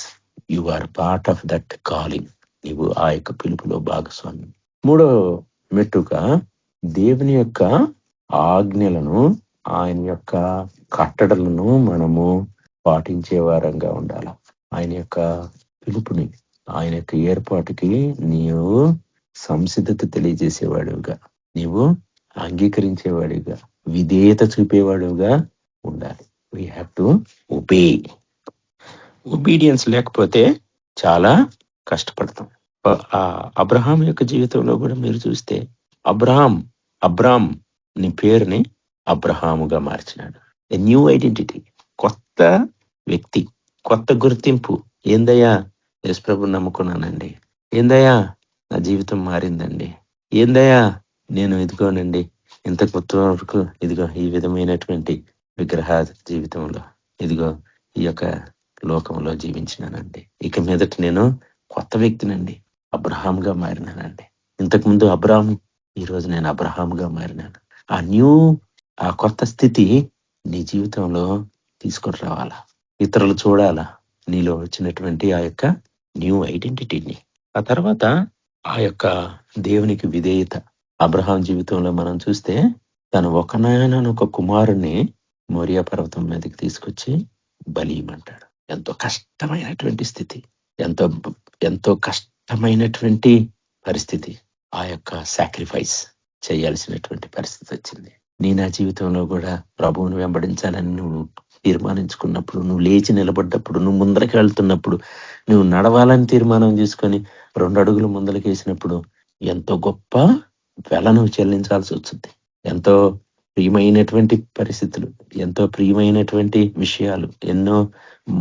you are part of that calling. నీవు ఆ పిలుపులో భాగస్వామి. మూడో మెట్టుగా దేవుని ఆజ్ఞలను, ఆయన కట్టడలను మనము పాటించే వారంగా ఉండాలి. ఆయన పిలుపుని, ఆయన ఏర్పాటుకి నీవు సంసిద్ధత తెలియజేసేవాడుగా, నీవు అంగీకరించేవాడిగా, విధేయత చూపేవాడుగా ఉండాలి. We have to obey. Obedience లేకపోతే చాలా కష్టపడతాం. అబ్రహాం యొక్క జీవితంలో కూడా మీరు చూస్తే అబ్రామ్ నీ పేరుని అబ్రహాముగా మార్చినాడు. ఎ న్యూ ఐడెంటిటీ, కొత్త వ్యక్తి, కొత్త గుర్తింపు. ఏందయ్యా యేసుప్రభుని నమ్ముకున్నానండి, ఏందయ్యా నా జీవితం మారిందండి, ఏందయ్యా నేను ఇదిగోనండి ఇంతకు మొత్తం వరకు ఇదిగో ఈ విధమైనటువంటి విగ్రహ జీవితంలో ఇదిగో ఈ యొక్క లోకంలో జీవించినానండి, ఇక మీదట నేను కొత్త వ్యక్తినండి, అబ్రహాంగా మారినానండి. ఇంతకుముందు అబ్రాహాము, ఈరోజు నేను అబ్రహాంగా మారినాను. ఆ కొత్త స్థితి నీ జీవితంలో తీసుకొని రావాలా, ఇతరులు చూడాలా నీలో వచ్చినటువంటి ఆ యొక్క న్యూ ఐడెంటిటీని. ఆ తర్వాత ఆ యొక్క దేవునికి విధేయత. అబ్రహాం జీవితంలో మనం చూస్తే తను ఒక కుమారుణ్ణి మోరియా పర్వతం మీదకి తీసుకొచ్చి బలి ఇవ్వమంటాడు. ఎంతో కష్టమైనటువంటి స్థితి, ఎంతో కష్టమైనటువంటి పరిస్థితి. ఆ యొక్క సాక్రిఫైస్ చేయాల్సినటువంటి పరిస్థితి వచ్చింది. నా జీవితంలో కూడా ప్రభువును వెంబడించాలని నువ్వు తీర్మానించుకున్నప్పుడు, నువ్వు లేచి నిలబడ్డప్పుడు, నువ్వు ముందరికి వెళ్తున్నప్పుడు, నువ్వు నడవాలని తీర్మానం చేసుకొని 2 అడుగులు ముందరికి వేసినప్పుడు ఎంతో గొప్ప వెల నువ్వు చెల్లించాల్సి వచ్చింది. ఎంతో ప్రియమైనటువంటి పరిస్థితులు, ఎంతో ప్రియమైనటువంటి విషయాలు, ఎన్నో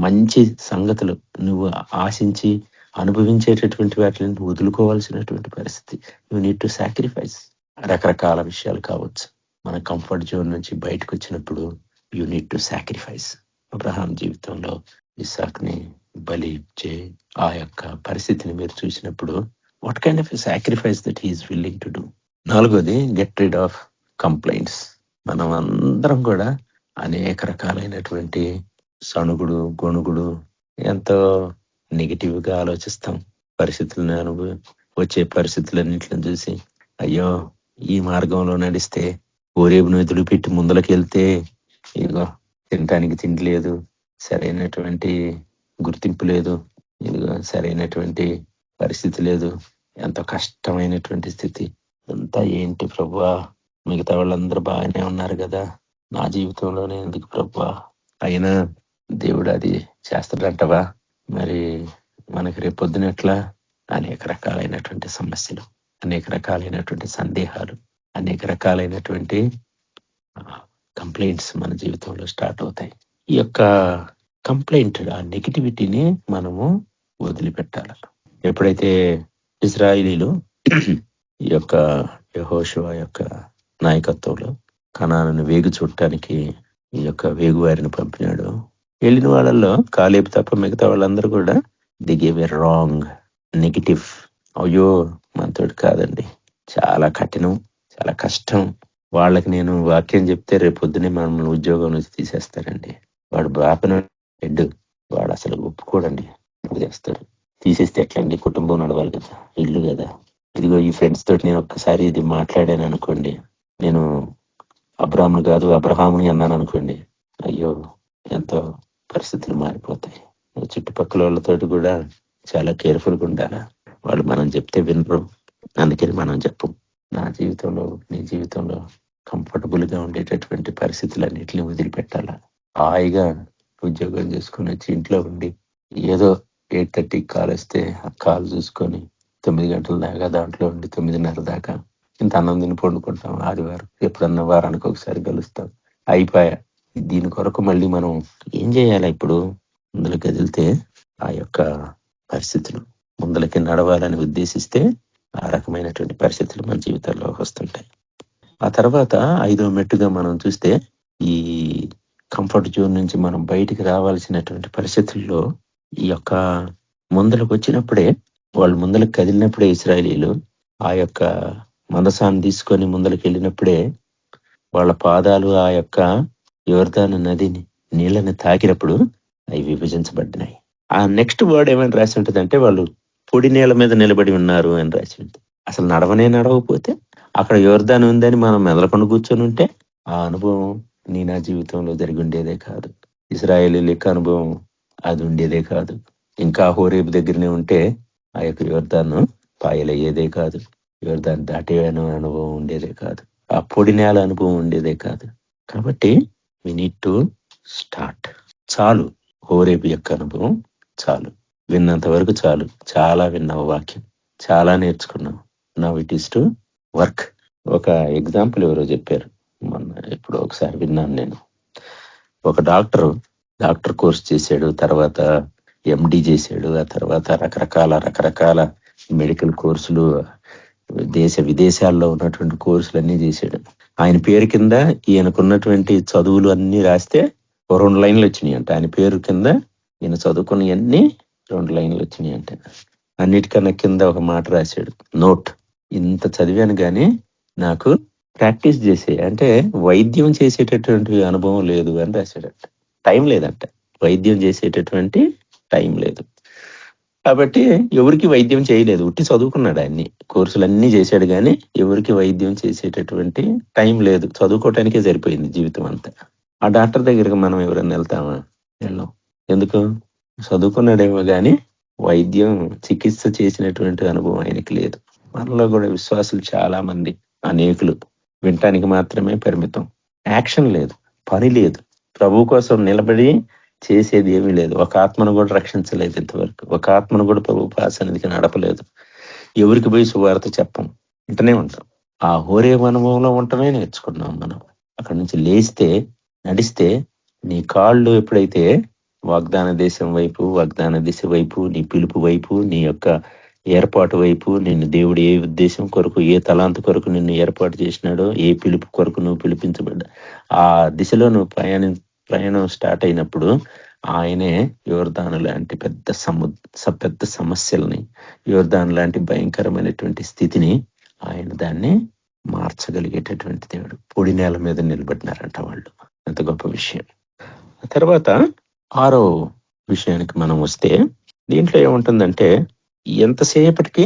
మంచి సంగతులు నువ్వు ఆశించి అనుభవించేటటువంటి వాటిని వదులుకోవాల్సినటువంటి పరిస్థితి. You need to sacrifice. రకరకాల విషయాలు కావచ్చు. మన కంఫర్ట్ జోన్ నుంచి బయటకు వచ్చినప్పుడు you need to sacrifice. Abraham జీవితంలో ఇస్సాక్ని బలి ఇచ్చే ఆ యొక్క పరిస్థితిని మీరు చూసినప్పుడు what kind of sacrifice that he's willing to do. 4వది గెట్ రిడ్ ఆఫ్ కంప్లైంట్స్. మనం అందరం కూడా అనేక రకాలైనటువంటి సణుగుడు, గొణుగుడు, ఎంతో నెగిటివ్ గా ఆలోచిస్తాం. పరిస్థితులను వచ్చే పరిస్థితులన్నింటిని చూసి అయ్యో ఈ మార్గంలో నడిస్తే ఓరేబును ఎదురుపెట్టి ముందలకి వెళ్తే ఇదిగో తినటానికి తిండి లేదు, సరైనటువంటి గుర్తింపు లేదు, ఇదిగో సరైనటువంటి పరిస్థితి లేదు, ఎంతో కష్టమైనటువంటి స్థితి. అంతా ఏంటి ప్రభువా, మిగతా వాళ్ళందరూ బాగానే ఉన్నారు కదా, నా జీవితంలోనే ఎందుకు ప్రభువా, అయినా దేవుడు అది చేస్తాడంటవా, మరి మనకి రేపొద్దునట్లా అనేక రకాలైనటువంటి సమస్యలు, అనేక రకాలైనటువంటి సందేహాలు, అనేక రకాలైనటువంటి కంప్లైంట్స్ మన జీవితంలో స్టార్ట్ అవుతాయి. ఈ యొక్క కంప్లైంట్, ఆ నెగిటివిటీని మనము వదిలిపెట్టాలి. ఎప్పుడైతే ఇజ్రాయిలీలు ఈ యొక్క యెహోషువ యొక్క నాయకత్వంలో కనానుని వేగు చూడటానికి ఈ యొక్క వేగువారిని పంపినాడు, వెళ్ళిన వాళ్ళల్లో కాలేబు తప్ప మిగతా వాళ్ళందరూ కూడా the give a wrong negative. అయ్యో మనతోటి కాదండి, చాలా కఠినం, చాలా కష్టం, వాళ్ళకి నేను వాక్యం చెప్తే రేపు పొద్దునే మనల్ని ఉద్యోగం నుంచి తీసేస్తారండి, వాడు బాపన హెడ్, వాడు అసలు ఒప్పుకోడండి, చేస్తాడు, తీసేస్తే ఎట్లండి, కుటుంబం నడవాలి కదా, ఇల్లు కదా. ఇదిగో ఈ ఫ్రెండ్స్ తోటి నేను ఒక్కసారి ఇది మాట్లాడాను అనుకోండి, నేను అబ్రాహాముని కాదు అబ్రహాముని అన్నాను అనుకోండి, అయ్యో ఎంతో పరిస్థితులు మారిపోతాయి. చుట్టుపక్కల వాళ్ళతోటి కూడా చాలా కేర్ఫుల్గా ఉండాలా, వాళ్ళు మనం చెప్తే వినరు, అందుకని మనం చెప్పం. నా జీవితంలో, నీ జీవితంలో కంఫర్టబుల్ గా ఉండేటటువంటి పరిస్థితులన్నింటినీ వదిలిపెట్టాలా. హాయిగా ఉద్యోగం చేసుకుని వచ్చి ఇంట్లో ఉండి ఏదో 8:30 కాల్ వస్తే ఆ కాల్ చూసుకొని 9 గంటల దాకా దాంట్లో ఉండి 9:30 దాకా ఇంత అన్నం తిని పండుకుంటాం. ఆదివారం ఎప్పుడన్నా వారానికి ఒకసారి కలుస్తాం, అయిపోయా. దీని కొరకు మళ్ళీ మనం ఏం చేయాలి? ఇప్పుడు ముందుకు కదిలితే ఆ యొక్క పరిస్థితులు ముందలకి నడవాలని ఉద్దేశిస్తే ఆ రకమైనటువంటి పరిస్థితులు మన జీవితాల్లో వస్తుంటాయి. ఆ తర్వాత 5వ మెట్టుగా మనం చూస్తే ఈ కంఫర్ట్ జోన్ నుంచి మనం బయటికి రావాల్సినటువంటి పరిస్థితుల్లో ఈ యొక్క ముందలకు వచ్చినప్పుడే, వాళ్ళు ముందలకు కదిలినప్పుడే ఇశ్రాయేలీలు ఆ యొక్క మందసాన్ని తీసుకొని ముందలకు వెళ్ళినప్పుడే వాళ్ళ పాదాలు ఆ యొక్క యోర్దాను నదిని నీళ్ళని తాకినప్పుడు అవి విభజించబడినాయి. ఆ నెక్స్ట్ వర్డ్ ఏమైనా రాసి ఉంటుందంటే వాళ్ళు పొడి నేల మీద నిలబడి ఉన్నారు అని రాసి ఉంటుంది. అసలు నడవకపోతే అక్కడ యోర్దాను ఉందని మనం మెదలకుండా కూర్చొని ఉంటే ఆ అనుభవం నా జీవితంలో జరిగి ఉండేదే కాదు. ఇశ్రాయేలీ లెక్క అనుభవం అది ఉండేదే కాదు. ఇంకా హోరేబు దగ్గరనే ఉంటే ఆ యొక్క యోర్దాను పాయలయ్యేదే కాదు, యోర్దాను దాటే అనుభవం ఉండేదే కాదు, ఆ పొడి నేల అనుభవం ఉండేదే కాదు. కాబట్టి వి నీడ్ టు స్టార్ట్. చాలు హోరేబు యొక్క అనుభవం చాలు. విన్నంత వరకు చాలు. చాలా విన్నావు వాక్యం, చాలా నేర్చుకున్నావు. Now it is to work. ఒక ఎగ్జాంపుల్ ఎవరో చెప్పారు మొన్న, ఎప్పుడో ఒకసారి విన్నాను నేను. ఒక డాక్టర్ కోర్స్ చేశాడు, తర్వాత ఎండి చేశాడు, ఆ తర్వాత రకరకాల మెడికల్ కోర్సులు, దేశ విదేశాల్లో ఉన్నటువంటి కోర్సులన్నీ చేశాడు. ఆయన పేరు కింద ఈయనకున్నటువంటి చదువులు అన్నీ రాస్తే 2 లైన్లు వచ్చినాయి అంట. ఆయన పేరు కింద ఈయన చదువుకున్నవన్నీ 2 లైన్లు వచ్చినాయి అంట. అన్నిటికన్నా కింద ఒక మాట రాశాడు, నోట్, ఇంత చదివాను కానీ నాకు ప్రాక్టీస్ చేసే అంటే వైద్యం చేసేటటువంటి అనుభవం లేదు అని రాశాడంట. టైం లేదంట, వైద్యం చేసేటటువంటి టైం లేదు. కాబట్టి ఎవరికి వైద్యం చేయలేదు, ఉట్టి చదువుకున్నాడు. అన్ని కోర్సులన్నీ చేశాడు కానీ ఎవరికి వైద్యం చేసేటటువంటి టైం లేదు, చదువుకోవటానికే సరిపోయింది జీవితం అంతా. ఆ డాక్టర్ దగ్గరికి మనం ఎవరైనా వెళ్తామా? వెళ్ళాం. ఎందుకు? చదువుకున్నాడేమో కానీ వైద్యం, చికిత్స చేసినటువంటి అనుభవం ఆయనకి లేదు. మనలో కూడా విశ్వాసులు చాలా మంది, అనేకులు వినటానికి మాత్రమే పరిమితం. యాక్షన్ లేదు, పని లేదు, ప్రభు కోసం నిలబడి చేసేది ఏమీ లేదు. ఒక ఆత్మను కూడా రక్షించలేదు ఇంతవరకు, ఒక ఆత్మను కూడా ప్రభు సన్నిధికి నడపలేదు. ఎవరికి పోయి సువార్త చెప్పం, ఉంటూనే ఉంటాం. ఆ హోరే అనుభవంలో ఉండటమే నేర్చుకున్నాం మనం. అక్కడి నుంచి లేస్తే నడిస్తే నీ కాళ్ళు ఎప్పుడైతే వాగ్దాన దేశం వైపు, వాగ్దాన దిశ వైపు, నీ పిలుపు వైపు, నీ యొక్క ఏర్పాటు వైపు, నిన్ను దేవుడు ఏ ఉద్దేశం కొరకు, ఏ తలాంతు కొరకు నిన్ను ఏర్పాటు చేసినాడో, ఏ పిలుపు కొరకు నువ్వు పిలిపించబడ్డా ఆ దిశలో నువ్వు ప్రయాణం స్టార్ట్ అయినప్పుడు ఆయనే యోర్దాను లాంటి పెద్ద సమస్యల్ని, యోర్దాను లాంటి భయంకరమైనటువంటి స్థితిని ఆయన దాన్ని మార్చగలిగేటటువంటి దేవుడు. పొడి నేల మీద నిలబడినారంట వాళ్ళు. ఎంత గొప్ప విషయం. తర్వాత 6వ విషయానికి మనం వస్తే, దీంట్లో ఏముంటుందంటే ఎంతసేపటికి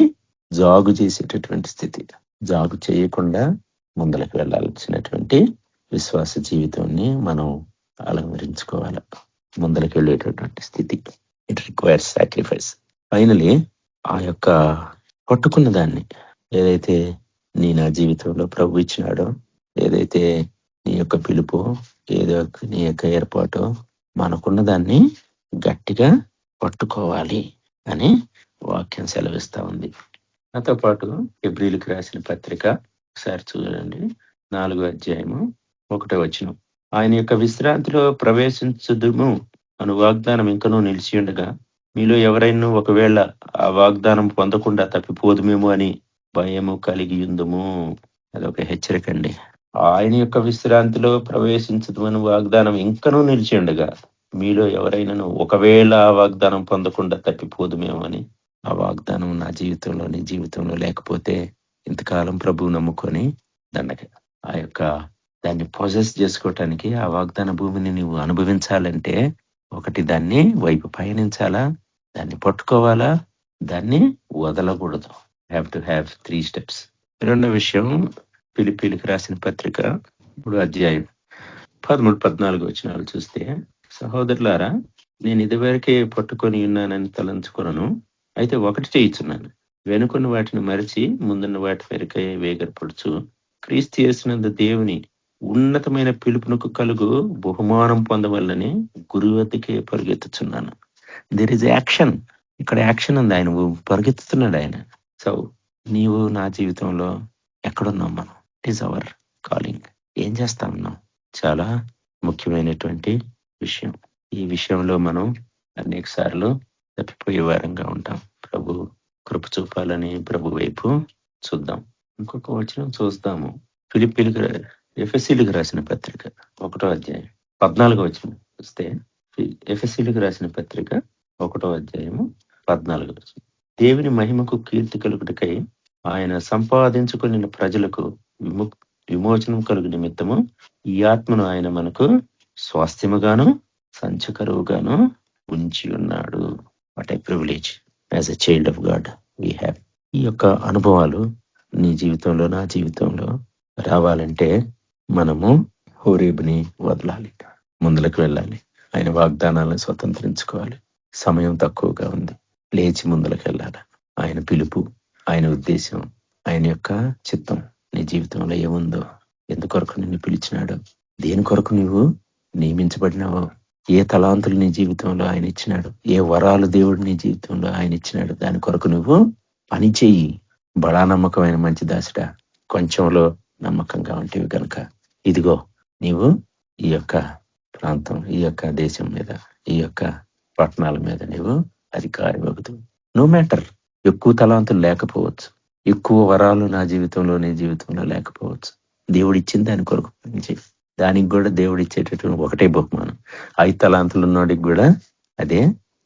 జాగు చేసేటటువంటి స్థితి, జాగు చేయకుండా ముందలకు వెళ్ళాల్సినటువంటి విశ్వాస జీవితాన్ని మనం అలంకరించుకోవాలి. ముందలకు వెళ్ళేటటువంటి స్థితి, ఇట్ రిక్వైర్స్ సాక్రిఫైస్. ఫైనలీ ఆ యొక్క పట్టుకున్న దాన్ని, ఏదైతే నా జీవితంలో ప్రభు ఇచ్చినాడో, ఏదైతే నీ యొక్క పిలుపు, ఏదో నీ యొక్క ఏర్పాటు, మనకున్న దాన్ని గట్టిగా పట్టుకోవాలి అని వాక్యం సెలవిస్తా ఉంది. దాంతో పాటు హెబ్రీయులకు రాసిన పత్రిక ఒకసారి చూడండి, 4వ అధ్యాయము 1వ వచనం. ఆయన యొక్క విశ్రాంతిలో ప్రవేశించుదుము అను వాగ్దానం ఇంకనూ నిలిచి ఉండగా, మీలో ఎవరైనా ఒకవేళ ఆ వాగ్దానం పొందకుండా తప్పిపోదుమేమో అని భయము కలిగి ఉందుము. అదొక హెచ్చరిక అండి. ఆయన యొక్క విశ్రాంతిలో ప్రవేశించదుమని వాగ్దానం ఇంకనూ నిలిచి ఉండగా, మీలో ఎవరైనా ఒకవేళ ఆ వాగ్దానం పొందకుండా తప్పిపోదుమేమో అని. ఆ వాగ్దానం నా జీవితంలో, నీ జీవితంలో లేకపోతే ఇంతకాలం ప్రభువు నమ్ముకొని ఆ యొక్క దాన్ని పొజెస్ చేసుకోవటానికి, ఆ వాగ్దాన భూమిని నువ్వు అనుభవించాలంటే ఒకటి దాన్ని వైపు పయనించాలా, దాన్ని పట్టుకోవాలా, దాన్ని వదలకూడదు. Have to have 3 steps. రెండో విషయం, ఫిలిప్పీలకు రాసిన పత్రిక 3వ అధ్యాయం 13-14 వచనాలు చూస్తే, సహోదరులారా, నేను ఇదివరకే పట్టుకొని ఉన్నానని తలంచుకొనను, అయితే ఒకటి చేయుచున్నాను, వెనుకున్న వాటిని మరిచి ముందున్న వాటి వెనుకై వేగరపడుచు క్రీస్తు యేసునందు దేవుని ఉన్నతమైన పిలుపునకు కలుగు బహుమానం పొందవల్లని గురువు వద్దకే పరిగెత్తుచున్నాను. There is action. ఇక్కడ యాక్షన్ ఉంది. ఆయన పరిగెత్తుతున్నాడు ఆయన. సో నీవు నా జీవితంలో ఎక్కడున్నాం మనం? It is our calling. ఏం చేస్తా ఉన్నాం? చాలా ముఖ్యమైనటువంటి విషయం. ఈ విషయంలో మనం అనేక సార్లు తప్పిపోయే వారంగా ఉంటాం. ప్రభు కృప చూపాలని ప్రభు వైపు చూద్దాం. ఇంకొక వచనం చూస్తాము. ఎఫెసీలకు రాసిన పత్రిక 1వ అధ్యాయం 14వ వచనం చూస్తే, ఎఫెసీలకు రాసిన పత్రిక 1వ అధ్యాయము 14వ వచనం. దేవుని మహిమకు కీర్తి కలుగుటకై ఆయన సంపాదించుకుని ప్రజలకు విమోచనం కలుగు నిమిత్తము ఈ ఆత్మను ఆయన మనకు స్వాస్థ్యముగాను సంచకరువుగాను ఉంచి ఉన్నాడు. What a privilege as a child of God we have. ఈ యొక్క అనుభవాలు నీ జీవితంలో, నా జీవితంలో రావాలంటే మనము హోరేబుని వదలాలి, ముందులకు వెళ్ళాలి, ఆయన వాగ్దానాలను స్వతంత్రించుకోవాలి. సమయం తక్కువగా ఉంది, లేచి ముందులకు వెళ్ళాలి. ఆయన పిలుపు, ఆయన ఉద్దేశం, ఆయన యొక్క చిత్తం నీ జీవితంలో ఏముందో, ఎందుకొరకు నిన్ను పిలిచినాడో, దేని కొరకు నువ్వు నియమించబడినావో ఏ తలాంతులు నీ జీవితంలో ఆయన ఇచ్చినాడు, ఏ వరాలు దేవుడు నీ జీవితంలో ఆయన ఇచ్చినాడు, దాని కొరకు నువ్వు పని చెయ్యి. బడా నమ్మకమైన మంచి దాసుడా, కొంచెంలో నమ్మకంగా ఉంటేవి కనుక ఇదిగో నీవు ఈ యొక్క ప్రాంతం, ఈ యొక్క దేశం మీద, ఈ యొక్క పట్టణాల మీద నీవు అధికారి వగుతావు. నో మ్యాటర్ ఎక్కువ తలాంతులు లేకపోవచ్చు, ఎక్కువ వరాలు నా జీవితంలో నీ జీవితంలో లేకపోవచ్చు. దేవుడు ఇచ్చింది దాని కొరకు పనిచేయి. దానికి కూడా దేవుడు ఇచ్చేటటువంటి ఒకటే బహుమానం. 5 తలాంతులు ఉన్నోడికి కూడా అదే,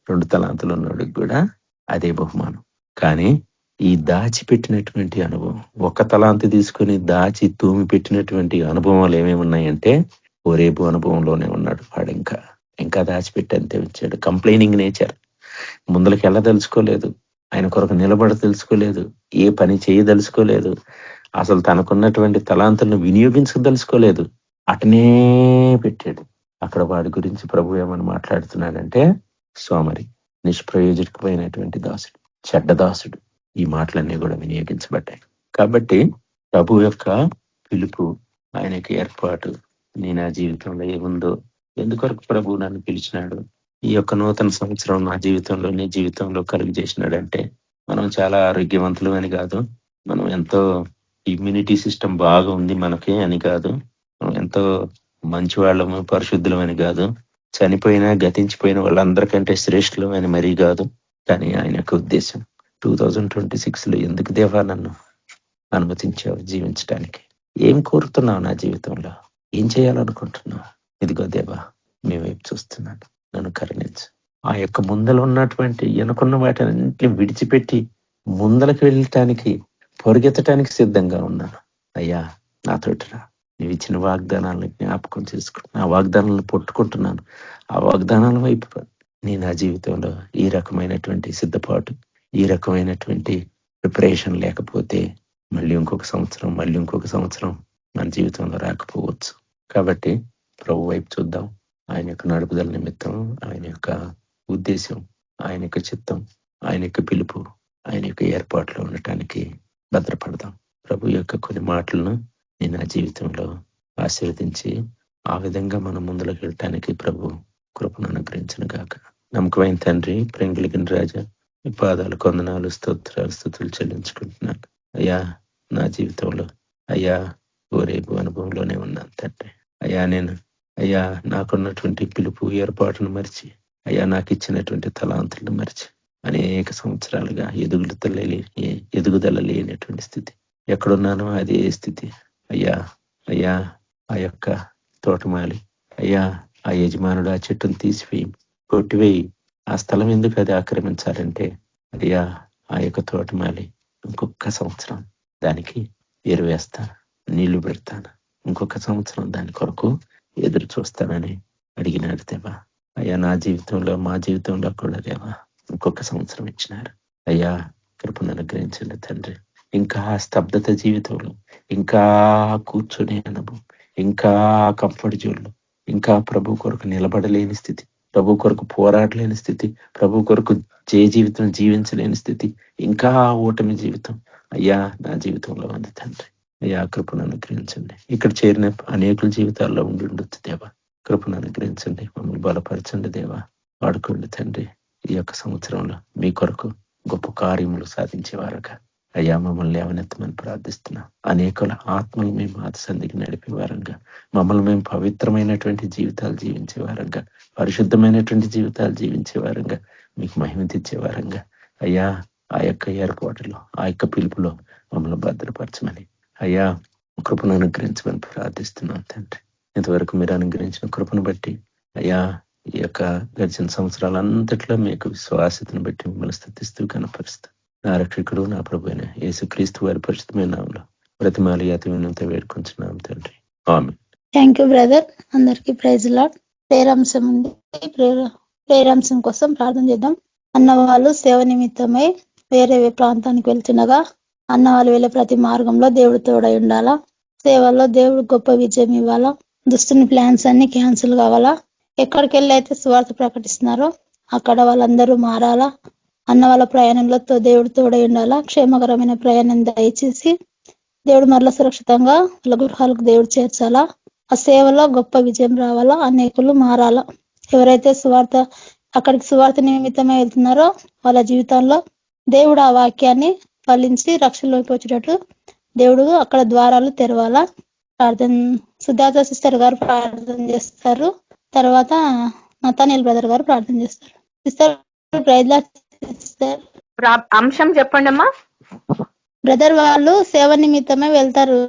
2 తలాంతులు ఉన్నోడికి కూడా అదే బహుమానం. కానీ ఈ దాచిపెట్టినటువంటి అనుభవం, 1 తలాంతు తీసుకొని దాచి తూమి పెట్టినటువంటి అనుభవాలు ఏమేమి ఉన్నాయంటే ఓరేపు అనుభవంలోనే ఉన్నాడు వాడు. ఇంకా దాచిపెట్టి అంతే వచ్చాడు. కంప్లైనింగ్ నేచర్, ముందలకి వెళ్ళదలుచుకోలేదు, ఆయన కొరకు తెలుసుకోలేదు, ఏ పని చేయదలుచుకోలేదు, అసలు తనకున్నటువంటి తలాంతులను వినియోగించదలుచుకోలేదు, అటనే పెట్టాడు. అక్కడ వాడి గురించి ప్రభు ఏమని మాట్లాడుతున్నాడంటే సోమరి, నిష్ప్రయోజకమైనటువంటి దాసుడు, చెడ్డ దాసుడు. ఈ మాటలన్నీ కూడా వినియోగించబడ్డాయి. కాబట్టి ప్రభు యొక్క పిలుపు, ఆయనకి ఏర్పాటు నీ నా జీవితంలో ఏముందో, ఎందుకొరకు ప్రభు నన్ను పిలిచినాడు, ఈ యొక్క నూతన సంవత్సరం నా జీవితంలో నీ జీవితంలో కలుగు చేసినాడంటే మనం చాలా ఆరోగ్యవంతులు అని కాదు, మనం ఎంతో ఇమ్యూనిటీ సిస్టమ్ బాగా ఉంది మనకి అని కాదు, మనం ఎంతో మంచి వాళ్ళము పరిశుద్ధులం అని కాదు, చనిపోయినా గతించిపోయిన వాళ్ళందరికంటే శ్రేష్ఠులం అని మరీ కాదు. కానీ ఆయన యొక్క ఉద్దేశం 2026లో ఎందుకు దేవా నన్ను అనుమతించావు జీవించడానికి, ఏం కోరుతున్నావు నా జీవితంలో, ఏం చేయాలనుకుంటున్నావు, ఇదిగో దేవా మీ వైపు చూస్తున్నాను, నన్ను కరుణించు. ఆ యొక్క ముందల ఉన్నటువంటి వెనుకున్న వాటిని విడిచిపెట్టి ముందలకు వెళ్ళటానికి పొరుగెత్తటానికి సిద్ధంగా ఉన్నాను. అయ్యా నాతోటిరా, నువ్వు ఇచ్చిన వాగ్దానాలను జ్ఞాపకం చేసుకుంటున్నాను, ఆ వాగ్దానాలను పట్టుకుంటున్నాను, ఆ వాగ్దానాల వైపు నీ నా జీవితంలో ఈ రకమైనటువంటి సిద్ధపాటు, ఈ రకమైనటువంటి ప్రిపరేషన్ లేకపోతే మళ్ళీ ఇంకొక సంవత్సరం మన జీవితంలో రాకపోవచ్చు. కాబట్టి ప్రభు వైపు చూద్దాం. ఆయన యొక్క నడుపుదల నిమిత్తం, ఆయన యొక్క ఉద్దేశం, ఆయన యొక్క చిత్తం, ఆయన యొక్క పిలుపు, ఆయన యొక్క ఏర్పాట్లో ఉండటానికి భద్రపడదాం. ప్రభు యొక్క కొన్ని మాటలను నేను నా జీవితంలో ఆశీర్వదించి ఆ విధంగా మనం ముందులోకి వెళ్ళటానికి ప్రభు కృపను అనుగ్రహించును గాక. నమ్మకమైన తండ్రి, ప్రేమ కలిగిన రాజా, మీ పాదాలు కొందనాలు స్తుతులు చెల్లించుకుంటున్నాను. అయ్యా నా జీవితంలో అయ్యా రేపు అనుభవంలోనే ఉన్నాను తండ్రి. అయ్యా నాకున్నటువంటి పిలుపు ఏర్పాటును మరిచి, అయ్యా నాకు ఇచ్చినటువంటి తలాంతులను మరిచి అనేక సంవత్సరాలుగా ఎదుగుదల లేనటువంటి స్థితి, ఎక్కడున్నానో అదే స్థితి. అయ్యా ఆ యొక్క తోటమాలి, అయ్యా ఆ యజమానుడు ఆ చెట్టును తీసివేయి, కొట్టివేయి. ఆ స్థలం ఎందుకు అది ఆక్రమించాలంటే అయ్యా ఆ యొక్క తోటమాలి ఇంకొక సంవత్సరం దానికి ఎరువేస్తాను, నీళ్లు పెడతాను, ఇంకొక సంవత్సరం దాని కొరకు ఎదురు చూస్తానని అడిగినాడు దేవా. అయ్యా నా జీవితంలో, మా జీవితంలో కూడా దేవా ఇంకొక సంవత్సరం ఇచ్చినారు. అయ్యా కృపను అనుగ్రహించండి తండ్రి. ఇంకా స్తబ్దత జీవితంలో, ఇంకా కూర్చొని అనుభవం, ఇంకా కంఫర్ట్ జోన్లో, ఇంకా ప్రభు కొరకు నిలబడలేని స్థితి, ప్రభు కొరకు పోరాడలేని స్థితి, ప్రభు కొరకు జీవితం జీవించలేని స్థితి, ఇంకా ఓటమి జీవితం అయ్యా నా జీవితంలో ఉంది తండ్రి. అయ్యా కృపను అనుగ్రహించండి. ఇక్కడ చేరిన అనేకుల జీవితాల్లో ఉండొచ్చు దేవా, కృపను అనుగ్రహించండి, మమ్మల్ని బలపరచండి దేవా, వాడుకోండి తండ్రి. ఈ యొక్క సంవత్సరంలో మీ కొరకు గొప్ప కార్యములు సాధించేవారుగా అయ్యా మమ్మల్ని లేవనెత్తమని ప్రార్థిస్తున్నాం. అనేకుల ఆత్మలు మేము ఆత్మసంధికి నడిపే వారంగా, మమ్మల్ని మేము పవిత్రమైనటువంటి జీవితాలు జీవించే వారంగా, పరిశుద్ధమైనటువంటి జీవితాలు జీవించే వారంగా, మీకు మహిమ తెచ్చే వారంగా అయ్యా ఆ యొక్క ఏర్పాటులో, ఆ యొక్క పిలుపులో మమ్మల్ని భద్రపరచమని అయ్యా కృపను అనుగ్రహించమని ప్రార్థిస్తున్నాం తండ్రి. ఇంతవరకు మీరు అనుగ్రహించిన కృపను బట్టి అయ్యా ఈ యొక్క గడిచిన సంవత్సరాలంతట్లో మీకు విశ్వాసతను బట్టి మిమ్మల్ని స్తుతిస్తూ కనపరుస్తూ నా రక్షకుడు నా ప్రభు అయిన యేసుక్రీస్తు వారి పరిశుద్ధమైన నామములో బ్రతిమాలి అతి వినంత వేడుకొంచున్నాం తండ్రి. ఆమేన్. Thank you brother. అందరికీ ప్రైజ్ లార్డ్. ప్రేరాంశం ఉంది, ప్రేరాంశం కోసం ప్రార్థన చేద్దాం. అన్నవాళ్ళు సేవ నిమిత్తమై వేరే ప్రాంతానికి వెళ్తుండగా అన్నవాళ్ళు వెళ్ళే ప్రతి మార్గంలో దేవుడు తోడై ఉండాలా. సేవల్లో దేవుడు గొప్ప విజయం ఇవ్వాలా. దుస్తుని ప్లాన్స్ అన్ని క్యాన్సిల్ కావాలా. ఎక్కడికి వెళ్ళి అయితే సువార్త ప్రకటిస్తున్నారో అక్కడ వాళ్ళందరూ మారాలా. అన్న వాళ్ళ ప్రయాణంలో దేవుడు తోడై ఉండాలా. క్షేమకరమైన ప్రయాణం దయచేసి దేవుడు మరల సురక్షితంగా వాళ్ళ గృహాలకు దేవుడు చేర్చాలా. ఆ సేవలో గొప్ప విజయం రావాలా. అనేకులు మారాలా. ఎవరైతే అక్కడికి సువార్త నిమిత్తమై వెళ్తున్నారో వాళ్ళ జీవితంలో దేవుడు ఆ వాక్యాన్ని ఫలించి రక్షణలోకి వచ్చేటట్లు దేవుడు అక్కడ ద్వారాలు తెరవాలా. ప్రార్థన సుధాత సిస్టర్ గారు ప్రార్థన చేస్తారు. తర్వాత నతానియల్ బ్రదర్ గారు ప్రార్థన చేస్తారు. Sister praise Lord sister. అంశం చెప్పండి అమ్మా. బ్రదర్ వాళ్ళు సేవ నిమిత్తమే వెళ్తారు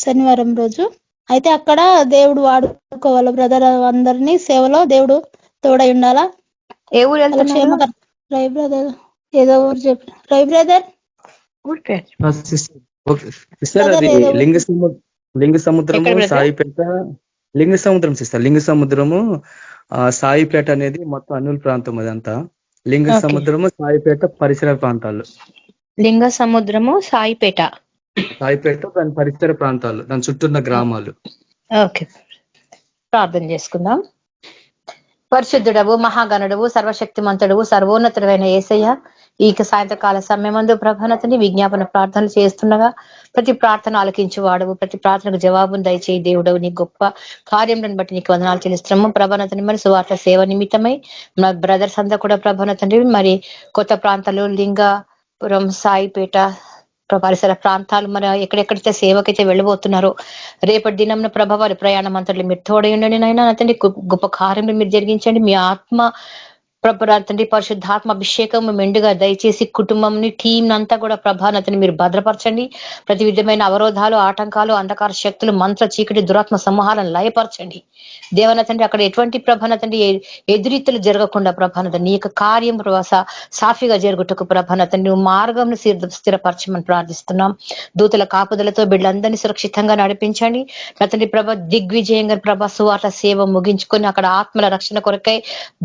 శనివారం రోజు. అయితే అక్కడ దేవుడు వాడుకోవాలి బ్రదర్ అందరినీ సేవలో దేవుడు తోడై ఉండాలా. ఏ ఊరు వెళ్తున్నారు? రై బ్రదర్ ఏదో ఊరు చెప్పి రై బ్రదర్ అది లింగ సముద్రము సాయిపేట. లింగ సముద్రం సిస్టర్, లింగ సముద్రము సాయిపేట అనేది మొత్తం అన్నుల ప్రాంతం. అదంతా లింగ సముద్రము సాయిపేట పరిసర ప్రాంతాలు. లింగ సముద్రము సాయిపేట దాని పరిసర ప్రాంతాలు, దాని చుట్టూన్న గ్రామాలు. ఓకే, ప్రార్థన చేసుకుందాం. పరిశుద్ధుడవు, మహాగణుడవు, సర్వశక్తిమంతుడవు, సర్వోన్నతుడైన యేసయ్య, ఈ సాయంత్రకాల సమయమందు ప్రభానతని విజ్ఞాపన ప్రార్థనలు చేస్తుండగా ప్రతి ప్రార్థన ఆలకించి వాడవు, ప్రతి ప్రార్థనకు జవాబును దయచేయి దేవుడవు. నీ గొప్ప కార్యములను బట్టి నీకు వందనాలు చెల్లిస్తున్నాము ప్రభానతని. మరి సువార్త సేవ నిమిత్తమై మా బ్రదర్స్ అంతా కూడా ప్రభానతండ్రి మరి కొత్త ప్రాంతాలు లింగపురం సాయిపేట పరిసర ప్రాంతాలు మరి ఎక్కడెక్కడైతే సేవకైతే వెళ్ళబోతున్నారో రేపటి దినంన ప్రభ వారి ప్రయాణం అంతట్లో మీరు తోడయండి నాయన. తండ్రి గొప్ప కార్యం మీరు జరిగించండి. మీ ఆత్మ తండ్రి పరిశుద్ధాత్మ అభిషేకం మెండుగా దయచేసి కుటుంబంని టీం అంతా కూడా ప్రభానతని మీరు భద్రపరచండి. ప్రతి విధమైన అవరోధాలు, ఆటంకాలు, అంధకార శక్తులు, మంత్ర చీకటి, దురాత్మ సమూహాలను లయపరచండి దేవనతండ్రి. అక్కడ ఎటువంటి ప్రభానతండి ఎదురీతలు జరగకుండా ప్రభానతండి నీ యొక్క కార్యం సాఫీగా జరుగుటకు ప్రభానతండి నువ్వు మార్గంను స్థిరపరచమని ప్రార్థిస్తున్నాం. దూతల కాపుదలతో బిడ్డలందరినీ సురక్షితంగా నడిపించండి నా తండ్రి. దిగ్విజయంగా సువార్త సేవ ముగించుకొని అక్కడ ఆత్మల రక్షణ కొరకై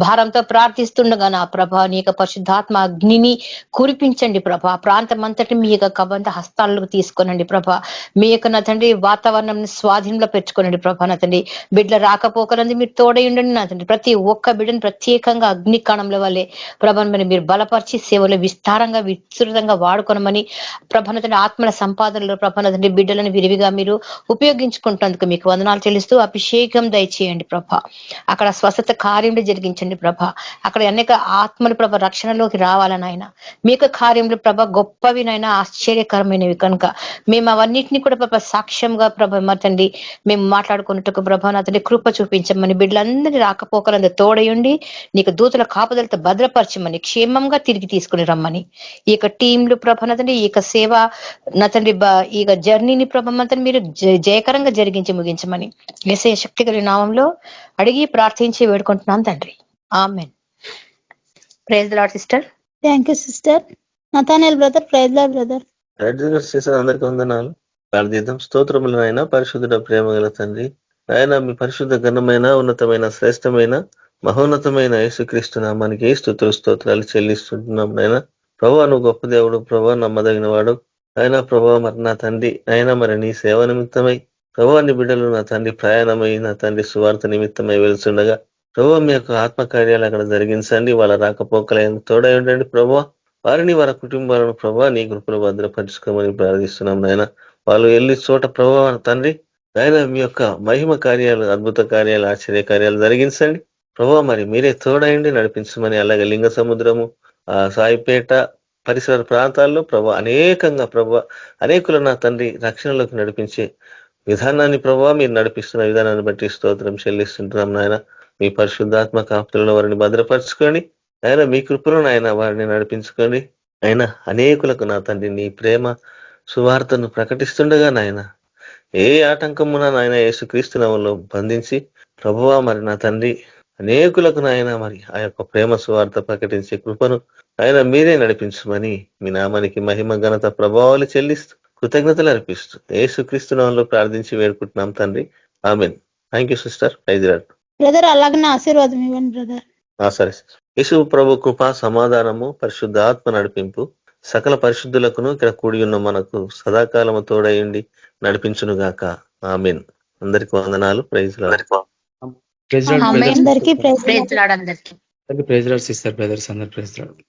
భారంతో ప్రార్థిస్తుండగా నా ప్రభ నీ యొక్క పరిశుద్ధాత్మ అగ్నిని కురిపించండి ప్రభ. ప్రాంతం అంతటి మీ యొక్క కబంధ హస్తాలకు తీసుకోనండి ప్రభ. మీ యొక్క నా తండ్రి వాతావరణం స్వాధీనంలో పెట్టుకోనండి ప్రభ. నా తండ్రి బిడ్డల రాకపోకలంది మీరు తోడై ఉండండి నా తండ్రి. ప్రతి ఒక్క బిడ్డను ప్రత్యేకంగా అగ్ని కణంల వల్లే ప్రభను మరి మీరు బలపరిచి సేవలు విస్తారంగా విస్తృతంగా వాడుకోనమని ప్రభన తండ్రి. ఆత్మల సంపాదనలో ప్రభన తండ్రి బిడ్డలను విరివిగా మీరు ఉపయోగించుకుంటేందుకు మీకు వందనాలు చెల్లిస్తూ అభిషేకం దయచేయండి ప్రభ. అక్కడ స్వస్థత కార్యంలో జరిగించండి ప్రభ. అక్కడ అనేక ఆత్మలు ప్రభ రక్షణలోకి రావాలని ఆయన మీ యొక్క కార్యములు ప్రభ గొప్పవినైనా ఆశ్చర్యకరమైనవి కనుక మేము అవన్నిటినీ కూడా ప్రభ సాక్ష్యంగా ప్రభ మతండి మేము మాట్లాడుకున్నట్టుకు ప్రభ నా తండ్రి కృప చూపించమని బిడ్డలందరినీ రాకపోకలందరూ తోడయుండి నీకు దూతల కాపుదలతో భద్రపరచమని క్షేమంగా తిరిగి తీసుకుని రమ్మని ఈ యొక్క టీంలు ప్రభ నా తండ్రి ఈ యొక్క సేవ నా తండ్రి ఈ యొక్క జర్నీని ప్రభ మతండి మీరు జయకరంగా జరిగించి ముగించమని యేసయ్య శక్తి కలిగిన నామంలో అడిగి ప్రార్థించి వేడుకుంటున్నాను తండ్రి. Amen. Praise the lord sister. Thank you sister. Nathaniel brother. Praise lord brother. అందరికీ వందనాలు. ప్రార్థిద్దాం. స్తోత్రములు నాయన, పరిశుద్ధుడ ప్రేమ గల తండ్రి ఆయన, మీ పరిశుద్ధ ఘనమైన ఉన్నతమైన శ్రేష్టమైన మహోన్నతమైన యేసుక్రీస్తు నామానికి స్తోత్రాలు చెల్లిస్తుంటున్నాం నాయన. ప్రభా నువ్వు గొప్ప దేవుడు, ప్రభా నమ్మదగిన వాడు ఆయన. ప్రభా మరి నా తండ్రి ఆయన మరి నీ సేవ నిమిత్తమై ప్రభా నీ బిడ్డలు నా తండ్రి ప్రయాణమై నా తండ్రి సువార్త నిమిత్తమై వెళ్తుండగా ప్రభా మీ యొక్క ఆత్మకార్యాలు అక్కడ జరిగించండి. వాళ్ళ రాకపోకలైన తోడై ఉండండి ప్రభా. వారిని వారి కుటుంబాలను ప్రభా నీ కృపలో భద్రపరుచుకోమని ప్రార్థిస్తున్నాం నాయన. వాళ్ళు వెళ్ళి చోట ప్రభా తండ్రి ఆయన మీ యొక్క మహిమ కార్యాలు, అద్భుత కార్యాలు, ఆశ్చర్య కార్యాలు జరిగించండి ప్రభా. మరి మీరే తోడయండి నడిపించమని. అలాగే లింగ సముద్రము సాయిపేట పరిసర ప్రాంతాల్లో ప్రభా అనేకంగా ప్రభా అనేకులు నా తండ్రి రక్షణలోకి నడిపించే విధానాన్ని ప్రభా మీరు నడిపిస్తున్న విధానాన్ని బట్టి స్తోత్రం చెల్లిస్తుంటున్నాం నాయన. మీ పరిశుద్ధాత్మ కాపుదలను వారిని భద్రపరచుకోండి ఆయన. మీ కృపలో నాయన వారిని నడిపించుకోండి ఆయన. అనేకులకు నా తండ్రి నీ ప్రేమ సువార్తను ప్రకటిస్తుండగా నాయన ఏ ఆటంకమున నాయన యేసుక్రీస్తు నామములో బంధించి ప్రభువా మరి నా తండ్రి అనేకులకు నాయన మరి ఆ యొక్క ప్రేమ సువార్త ప్రకటించే కృపను ఆయన మీరే నడిపించమని మీ నామానికి మహిమ ఘనత ప్రభావాలు చెల్లిస్తూ కృతజ్ఞతలు అర్పిస్తూ యేసుక్రీస్తు నామములో ప్రార్థించి వేడుకుంటున్నాం తండ్రి. Amen. Thank you sister. Praise the lord brother. అలాగే ఆశీర్వాదం ఇవ్వండి బ్రదర్. సరే. యేసు ప్రభు కృప, సమాధానము, పరిశుద్ధ ఆత్మ నడిపింపు సకల పరిశుద్ధులకును ఇక్కడ కూడి ఉన్న మనకు సదాకాలము తోడయండి నడిపించును గాక. ఆమేన్. అందరికి వందనాలు. Praise lord. Praise Lord. అందరికీ ప్రైజ్ ప్రైజ్ లార్డ్. అందరికీ ప్రైజ్ లార్డ్ సిస్టర్ బ్రదర్స్ అందరూ ప్రైజ్ లార్డ్.